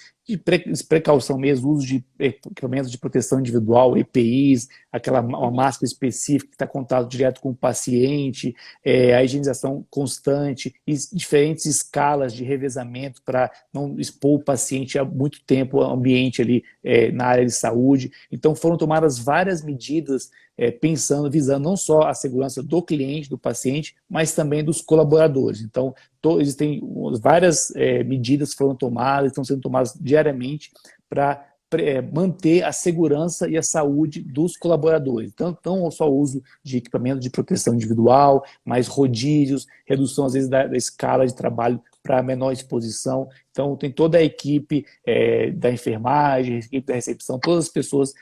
precaução mesmo, uso de equipamentos de proteção individual, EPIs, uma máscara específica que está em contato direto com o paciente, a higienização constante e diferentes escalas de revezamento para não expor o paciente há muito tempo ao ambiente ali na área de saúde. Então foram tomadas várias medidas visando não só a segurança do cliente, do paciente, mas também dos colaboradores. Então, existem várias medidas que foram tomadas, estão sendo tomadas diariamente para manter a segurança e a saúde dos colaboradores. Então, não só o uso de equipamento de proteção individual, mas rodízios, redução, às vezes, da escala de trabalho para menor exposição. Então, tem toda a equipe da enfermagem, a equipe da recepção, todas as pessoas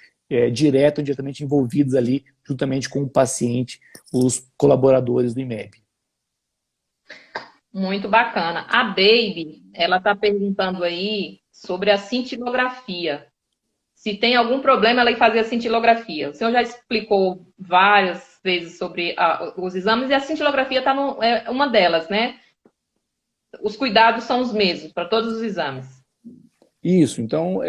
direto ou diretamente envolvidas ali, juntamente com o paciente, os colaboradores do IMEB. Muito bacana. A Baby, ela está perguntando aí sobre a cintilografia. Se tem algum problema ela ir fazer a cintilografia. O senhor já explicou várias vezes sobre os exames e a cintilografia é uma delas, né? Os cuidados são os mesmos para todos os exames. Isso, então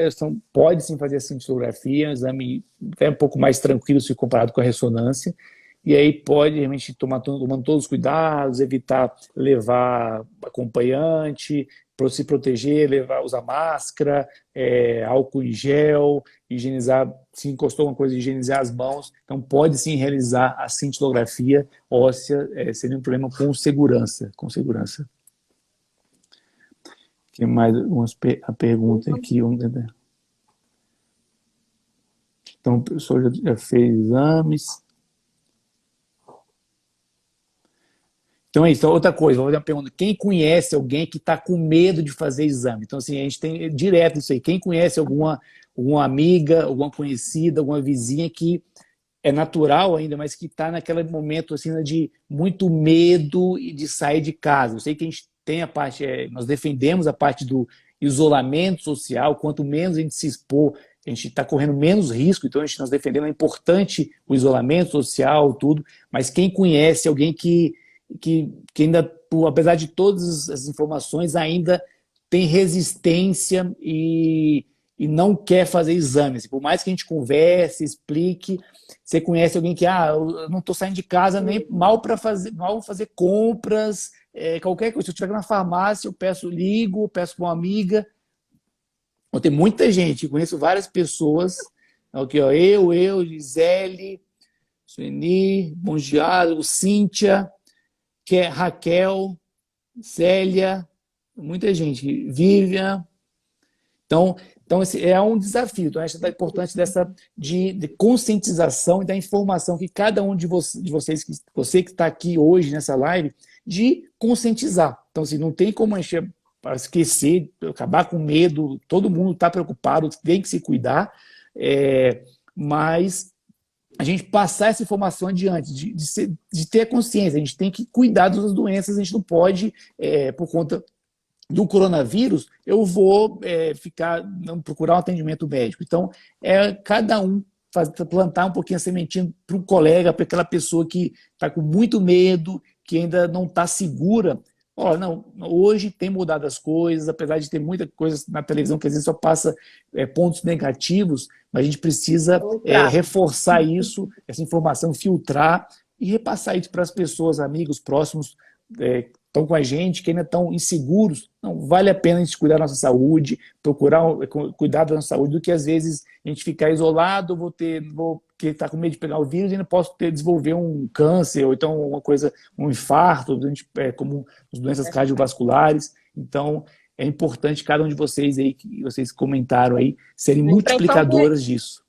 pode sim fazer a cintilografia, um exame até um pouco mais tranquilo se comparado com a ressonância, e aí pode realmente tomando todos os cuidados, evitar levar acompanhante, para se proteger, usar máscara, álcool em gel, higienizar, se encostou alguma coisa, higienizar as mãos. Então pode sim realizar a cintilografia óssea, seria um problema com segurança, com segurança. Tem mais a pergunta aqui. Então, o pessoal já fez exames. Então é isso. Outra coisa, vou fazer uma pergunta. Quem conhece alguém que está com medo de fazer exame? Então, assim, a gente tem direto isso aí. Quem conhece alguma amiga, alguma conhecida, alguma vizinha que é natural ainda, mas que está naquele momento assim, de muito medo de sair de casa? Eu sei que a gente tem a parte, nós defendemos a parte do isolamento social, quanto menos a gente se expor, a gente está correndo menos risco, então nós defendemos, é importante o isolamento social, tudo, mas quem conhece alguém que ainda, apesar de todas as informações, ainda tem resistência e não quer fazer exames. Por mais que a gente converse, explique, você conhece alguém que eu não estou saindo de casa nem mal fazer compras, qualquer coisa. Se eu estiver na farmácia, eu ligo, peço para uma amiga. Tem muita gente, conheço várias pessoas, aqui, ó, eu, Gisele, Sueni, Mongiado, Cíntia, que é Raquel, Célia, muita gente, Vivian. Então esse é um desafio. Então, acho que é importante de conscientização e da informação que cada um de vocês, você que está aqui hoje nessa live, de conscientizar. Então, assim, não tem como a gente esquecer, acabar com medo, todo mundo está preocupado, tem que se cuidar, mas a gente passar essa informação adiante, de ter consciência, a gente tem que cuidar das doenças, a gente não pode, por conta do coronavírus, eu vou não procurar um atendimento médico. Então, cada um plantar um pouquinho a sementinha para um colega, para aquela pessoa que está com muito medo, que ainda não está segura. Não, hoje tem mudado as coisas, apesar de ter muita coisa na televisão que às vezes só passa pontos negativos, mas a gente precisa reforçar isso, essa informação, filtrar e repassar isso para as pessoas, amigos, próximos, estão com a gente, que ainda estão inseguros. Não vale a pena a gente cuidar da nossa saúde, procurar cuidar da nossa saúde, do que às vezes a gente ficar isolado, vou estar com medo de pegar o vírus e ainda posso desenvolver um câncer, ou então uma coisa, um infarto, como as doenças cardiovasculares. Então, é importante cada um de vocês aí, que vocês comentaram aí, serem multiplicadoras disso.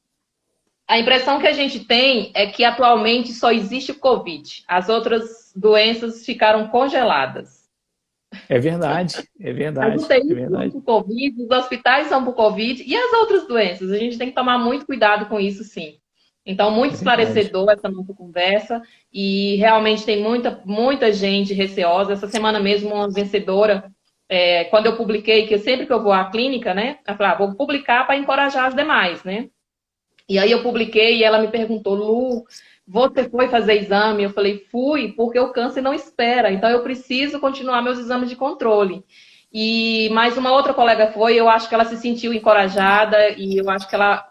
A impressão que a gente tem é que atualmente só existe o Covid. As outras doenças ficaram congeladas. É verdade, é verdade. As UTIs são por Covid, os hospitais são por Covid, e as outras doenças? A gente tem que tomar muito cuidado com isso, sim. Então, muito esclarecedor essa nossa conversa, e realmente tem muita gente receosa. Essa semana mesmo, uma vencedora, quando eu publiquei, que sempre que eu vou à clínica, né, eu falei, vou publicar para encorajar as demais, né? E aí eu publiquei e ela me perguntou, Lu, você foi fazer exame? Eu falei, fui, porque o câncer não espera, então eu preciso continuar meus exames de controle. E mais uma outra colega foi, eu acho que ela se sentiu encorajada e eu acho que ela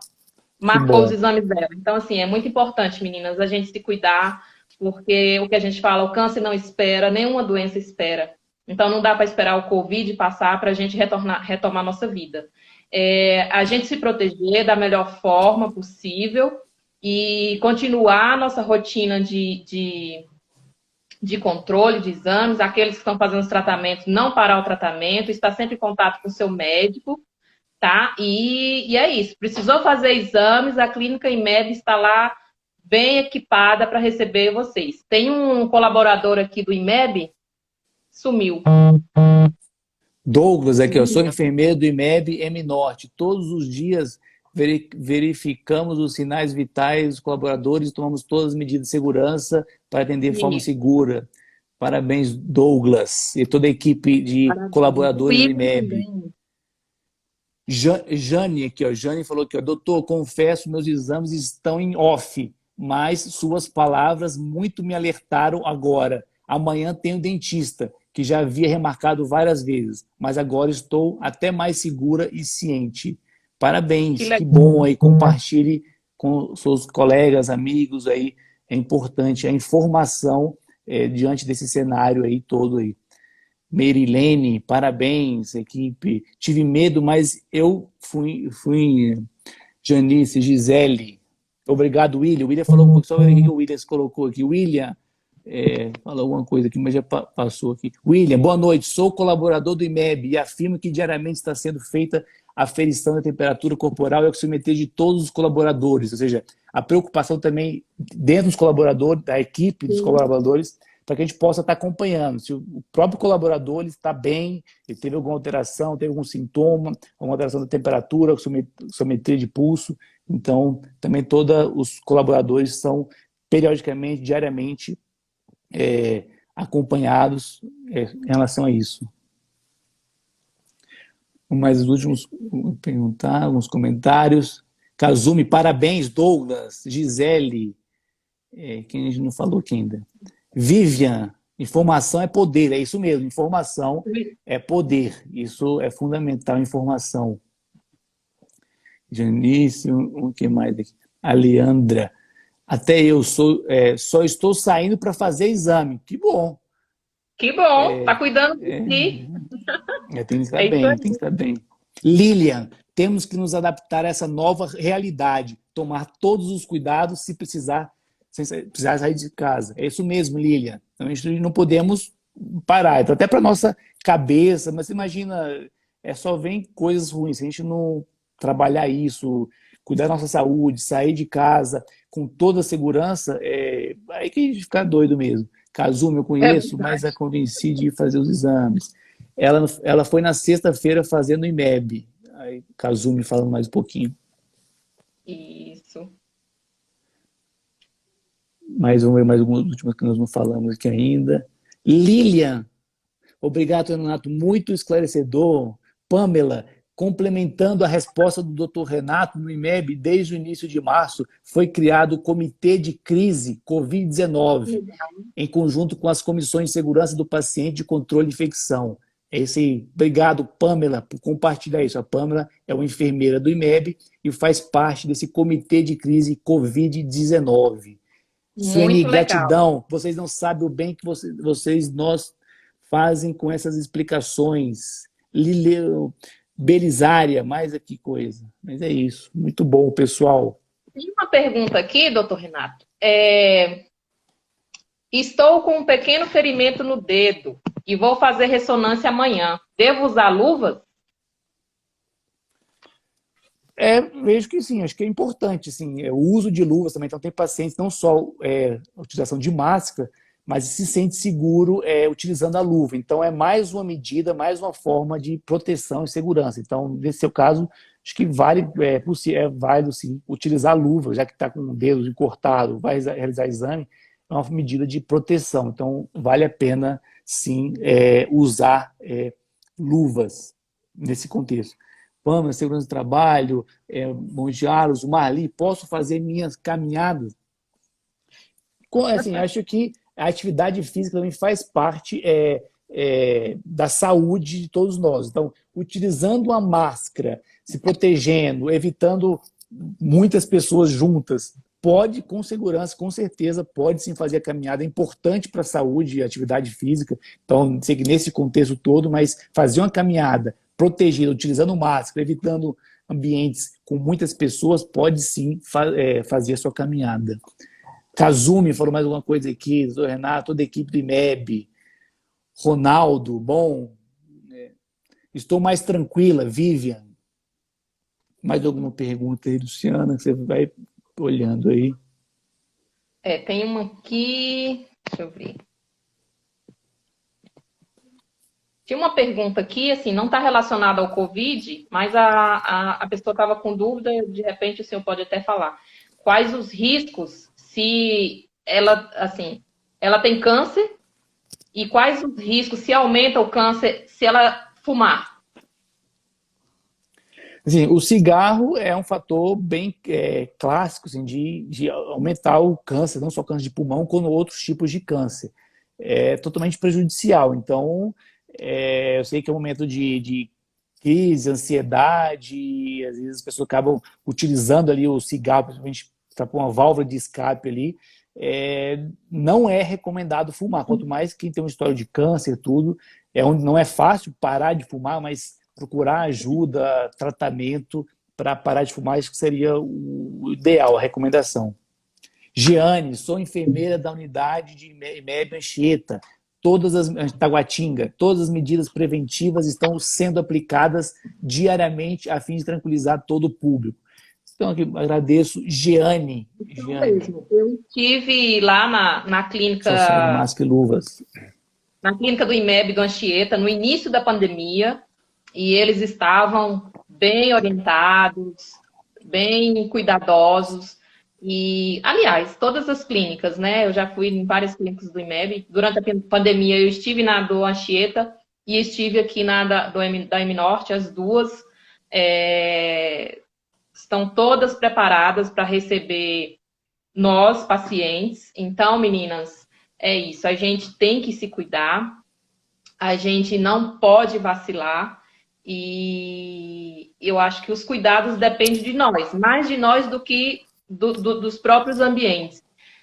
marcou os exames dela. Então, assim, é muito importante, meninas, a gente se cuidar, porque o que a gente fala, o câncer não espera, nenhuma doença espera. Então, não dá para esperar o Covid passar para a gente retomar nossa vida. A gente se proteger da melhor forma possível e continuar a nossa rotina de controle de exames. Aqueles que estão fazendo os tratamentos, não parar o tratamento, estar sempre em contato com o seu médico, tá? E é isso. Precisou fazer exames, a clínica IMEB está lá bem equipada para receber vocês. Tem um colaborador aqui do IMEB, sumiu. Douglas, aqui, eu sou enfermeiro do IMEB M Norte. Todos os dias verificamos os sinais vitais dos colaboradores e tomamos todas as medidas de segurança para atender de forma Isso. segura. Parabéns, Douglas, e toda a equipe de Parabéns. O colaboradores do Ivo IMEB. também. Jane aqui, ó. Jane falou aqui, ó, doutor, confesso, meus exames estão em off, mas suas palavras muito me alertaram agora. Amanhã tenho dentista, que já havia remarcado várias vezes, mas agora estou até mais segura e ciente. Que Parabéns, que legal. bom aí, compartilhe com seus colegas, amigos aí, é importante a informação diante desse cenário aí todo aí. Merilene, parabéns, equipe. Tive medo, mas eu fui Janice, Gisele. Obrigado, William. O William falou um pouco, só ver o que o William colocou aqui. William, falou alguma coisa aqui, mas já passou aqui. William, boa noite. Sou colaborador do IMEB e afirmo que diariamente está sendo feita a aferição da temperatura corporal e oximetria de todos os colaboradores. Ou seja, a preocupação também dentro dos colaboradores, da equipe dos colaboradores, para que a gente possa estar acompanhando. Se o próprio colaborador ele está bem, ele teve alguma alteração, teve algum sintoma, alguma alteração da temperatura, oximetria de pulso. Então, também todos os colaboradores são periodicamente, diariamente, acompanhados em relação a isso. Mais os últimos, perguntar, alguns comentários. Kazumi, parabéns, Douglas, Gisele, quem a gente não falou aqui ainda. Vivian, informação é poder, é isso mesmo, informação é poder, isso é fundamental, informação. Janice, o que mais aqui? A Leandra, até eu só estou saindo para fazer exame, que bom. Que bom, tá cuidando de si. Tem que estar É isso bem, aí. tem que estar bem. Lilian, temos que nos adaptar a essa nova realidade, tomar todos os cuidados se precisar, sem precisar sair de casa. É isso mesmo, Lilian. Então, a gente não podemos parar. Então, até para nossa cabeça, mas imagina, só vem coisas ruins. Se a gente não trabalhar isso, cuidar da nossa saúde, sair de casa com toda a segurança, aí que a gente fica doido mesmo. Kazumi eu conheço, mas a convenci de ir fazer os exames. Ela foi na sexta-feira fazendo o IMEB. Aí, Kazumi falando mais um pouquinho. Isso. Mais algumas últimas que nós não falamos aqui ainda. Lilian, obrigado, Renato, muito esclarecedor. Pamela, complementando a resposta do Dr. Renato no IMEB, desde o início de março, foi criado o Comitê de Crise Covid-19, em conjunto com as comissões de segurança do paciente e de controle de infecção. É isso aí. Obrigado, Pamela, por compartilhar isso. A Pamela é uma enfermeira do IMEB e faz parte desse Comitê de Crise Covid-19. Suene, gratidão. Vocês não sabem o bem que nós fazem com essas explicações. Lileu, Belisária, mais aqui coisa. Mas é isso. Muito bom, pessoal. Tem uma pergunta aqui, doutor Renato. Estou com um pequeno ferimento no dedo e vou fazer ressonância amanhã. Devo usar luvas? Vejo que sim, acho que é importante sim, o uso de luvas também. Então, tem pacientes não só a utilização de máscara, mas se sente seguro utilizando a luva. Então, é mais uma medida, mais uma forma de proteção e segurança. Então, nesse seu caso, acho que é válido sim utilizar a luva, já que está com o dedo cortado, vai realizar exame, é uma medida de proteção. Então, vale a pena sim usar luvas nesse contexto. Pâmela, segurança do trabalho, Mondialos, Marli, posso fazer minhas caminhadas? Assim, acho que a atividade física também faz parte da saúde de todos nós. Então, utilizando uma máscara, se protegendo, evitando muitas pessoas juntas, pode, com segurança, com certeza, pode sim fazer a caminhada. É importante para a saúde e a atividade física. Então, não sei que nesse contexto todo, mas fazer uma caminhada protegida, utilizando máscara, evitando ambientes com muitas pessoas, pode sim fazer a sua caminhada. Kazumi falou mais alguma coisa aqui, doutor Renato, toda a equipe do IMEB. Ronaldo, bom. Estou mais tranquila, Vivian. Mais alguma pergunta aí, Luciana, que você vai olhando aí? Tem uma aqui, deixa eu ver. Tinha uma pergunta aqui, assim, não está relacionada ao Covid, mas a pessoa estava com dúvida, de repente o senhor pode até falar. Quais os riscos se ela, assim, ela tem câncer e quais os riscos se aumenta o câncer se ela fumar? Assim, o cigarro é um fator bem clássico assim, de aumentar o câncer, não só câncer de pulmão, como outros tipos de câncer. É totalmente prejudicial. Então, eu sei que é um momento de crise, ansiedade, às vezes as pessoas acabam utilizando ali o cigarro, principalmente para pôr uma válvula de escape ali. Não é recomendado fumar, quanto mais quem tem uma história de câncer, tudo, não é fácil parar de fumar, mas procurar ajuda, tratamento para parar de fumar, isso que seria o ideal, a recomendação. Giane, sou enfermeira da unidade de IMEB Anchieta. Taguatinga, todas as medidas preventivas estão sendo aplicadas diariamente a fim de tranquilizar todo o público. Então, aqui, agradeço. Giane. Eu estive lá na clínica. Só segue máscara e luvas. Na clínica do IMEB do Anchieta, no início da pandemia, e eles estavam bem orientados, bem cuidadosos. E, aliás, todas as clínicas, né? Eu já fui em várias clínicas do IMEB. Durante a pandemia, eu estive na do Anchieta e estive aqui na da Eminorte, as duas. Estão todas preparadas para receber nós, pacientes. Então, meninas, é isso. A gente tem que se cuidar, a gente não pode vacilar e eu acho que os cuidados dependem de nós, mais de nós do que dos próprios ambientes.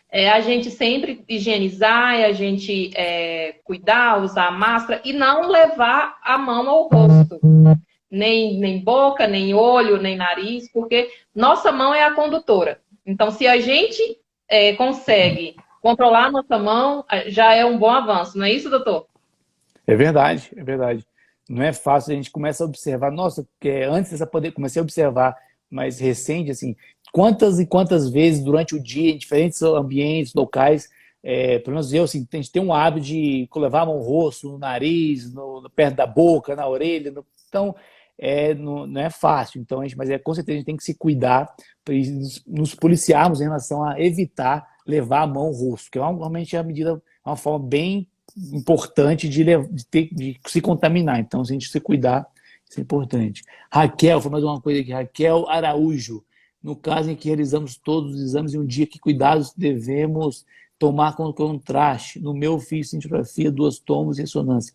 A gente sempre higienizar, a gente cuidar, usar máscara e não levar a mão ao rosto. Nem boca, nem olho, nem nariz, porque nossa mão é a condutora. Então, se a gente consegue controlar a nossa mão, já é um bom avanço, não é isso, doutor? É verdade, é verdade. Não é fácil, a gente começa a observar, nossa, antes dessa pandemia, comecei a observar mais recente, assim, quantas e quantas vezes durante o dia, em diferentes ambientes, locais, pelo menos eu, assim, a gente tem um hábito de levar a mão no rosto, no nariz, perto da boca, na orelha, então, não é fácil, então, mas com certeza a gente tem que se cuidar para nos policiarmos em relação a evitar levar a mão ao rosto, que realmente é uma forma bem importante de se contaminar. Então, se a gente se cuidar, isso é importante. Raquel, foi mais uma coisa aqui. Raquel Araújo. No caso em que realizamos todos os exames, em um dia, que cuidados devemos tomar com o contraste? No meu, fiz cintilografia, 2 tomos e ressonância.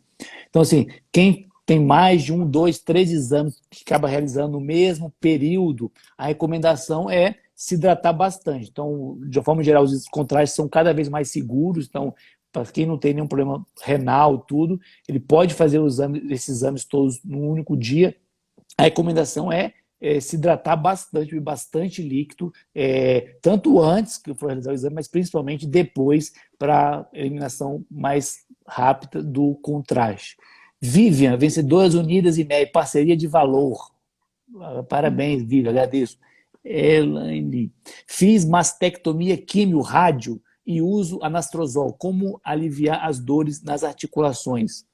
Então, assim, quem tem mais de 1, 2, 3 exames que acaba realizando no mesmo período, a recomendação é se hidratar bastante. Então, de uma forma geral, os contrastes são cada vez mais seguros. Então, para quem não tem nenhum problema renal, tudo, ele pode fazer esses exames todos num único dia. A recomendação é se hidratar bastante, beber bastante líquido, tanto antes que for realizar o exame, mas principalmente depois, para eliminação mais rápida do contraste. Vivian, Vencedoras Unidas IMEB, parceria de valor. Parabéns, Vivian, agradeço. Elaine, fiz mastectomia químio rádio e uso anastrozol. Como aliviar as dores nas articulações?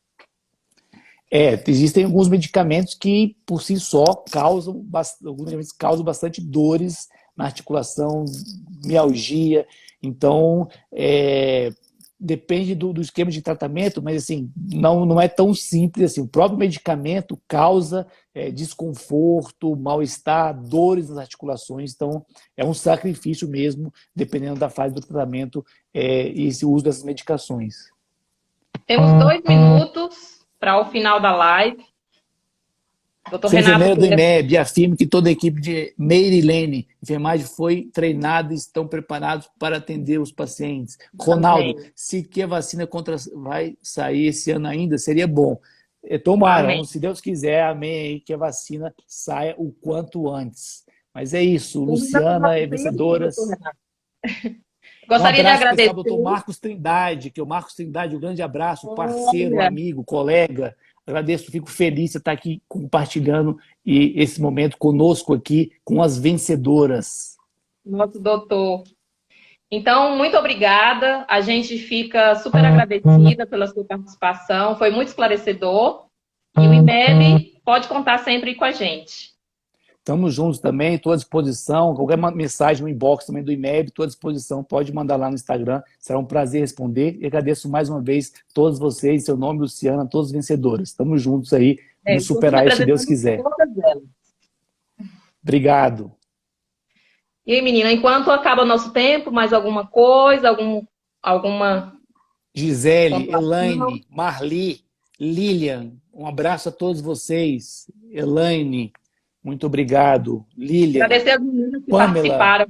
Existem alguns medicamentos que, por si só, causam bastante dores na articulação, mialgia. Então, depende do esquema de tratamento, mas assim, não é tão simples assim. O próprio medicamento causa desconforto, mal-estar, dores nas articulações. Então, é um sacrifício mesmo, dependendo da fase do tratamento e esse uso dessas medicações. Temos 2 minutos para o final da live. Doutor Renato, enfermeira do IMEB, afirmo que toda a equipe de Merilene, enfermagem, foi treinada e estão preparados para atender os pacientes. Ronaldo, se que a vacina vai sair esse ano ainda, seria bom. Tomara, se Deus quiser, amém, que a vacina saia o quanto antes. Mas é isso, Luciana, vencedoras. Gostaria de agradecer ao doutor Marcos Trindade, um grande abraço, parceiro, amigo, colega, Agradeço, fico feliz de estar aqui compartilhando esse momento conosco aqui com as vencedoras. Nosso doutor. Então, muito obrigada. A gente fica super agradecida pela sua participação. Foi muito esclarecedor. E o IMEB pode contar sempre com a gente. Estamos juntos também, estou à disposição. Qualquer mensagem no inbox também do IMEB, estou à disposição. Pode mandar lá no Instagram, será um prazer responder. E agradeço mais uma vez todos vocês, seu nome, Luciana, todos os vencedores. Estamos juntos aí, vamos superar isso se Deus quiser. Obrigado. E aí, menina, enquanto acaba o nosso tempo, mais alguma coisa, alguma... Gisele, Elaine, Marli, Lilian, um abraço a todos vocês. Elaine, muito obrigado. Lilian, Agradecer as meninas que Pamela, participaram.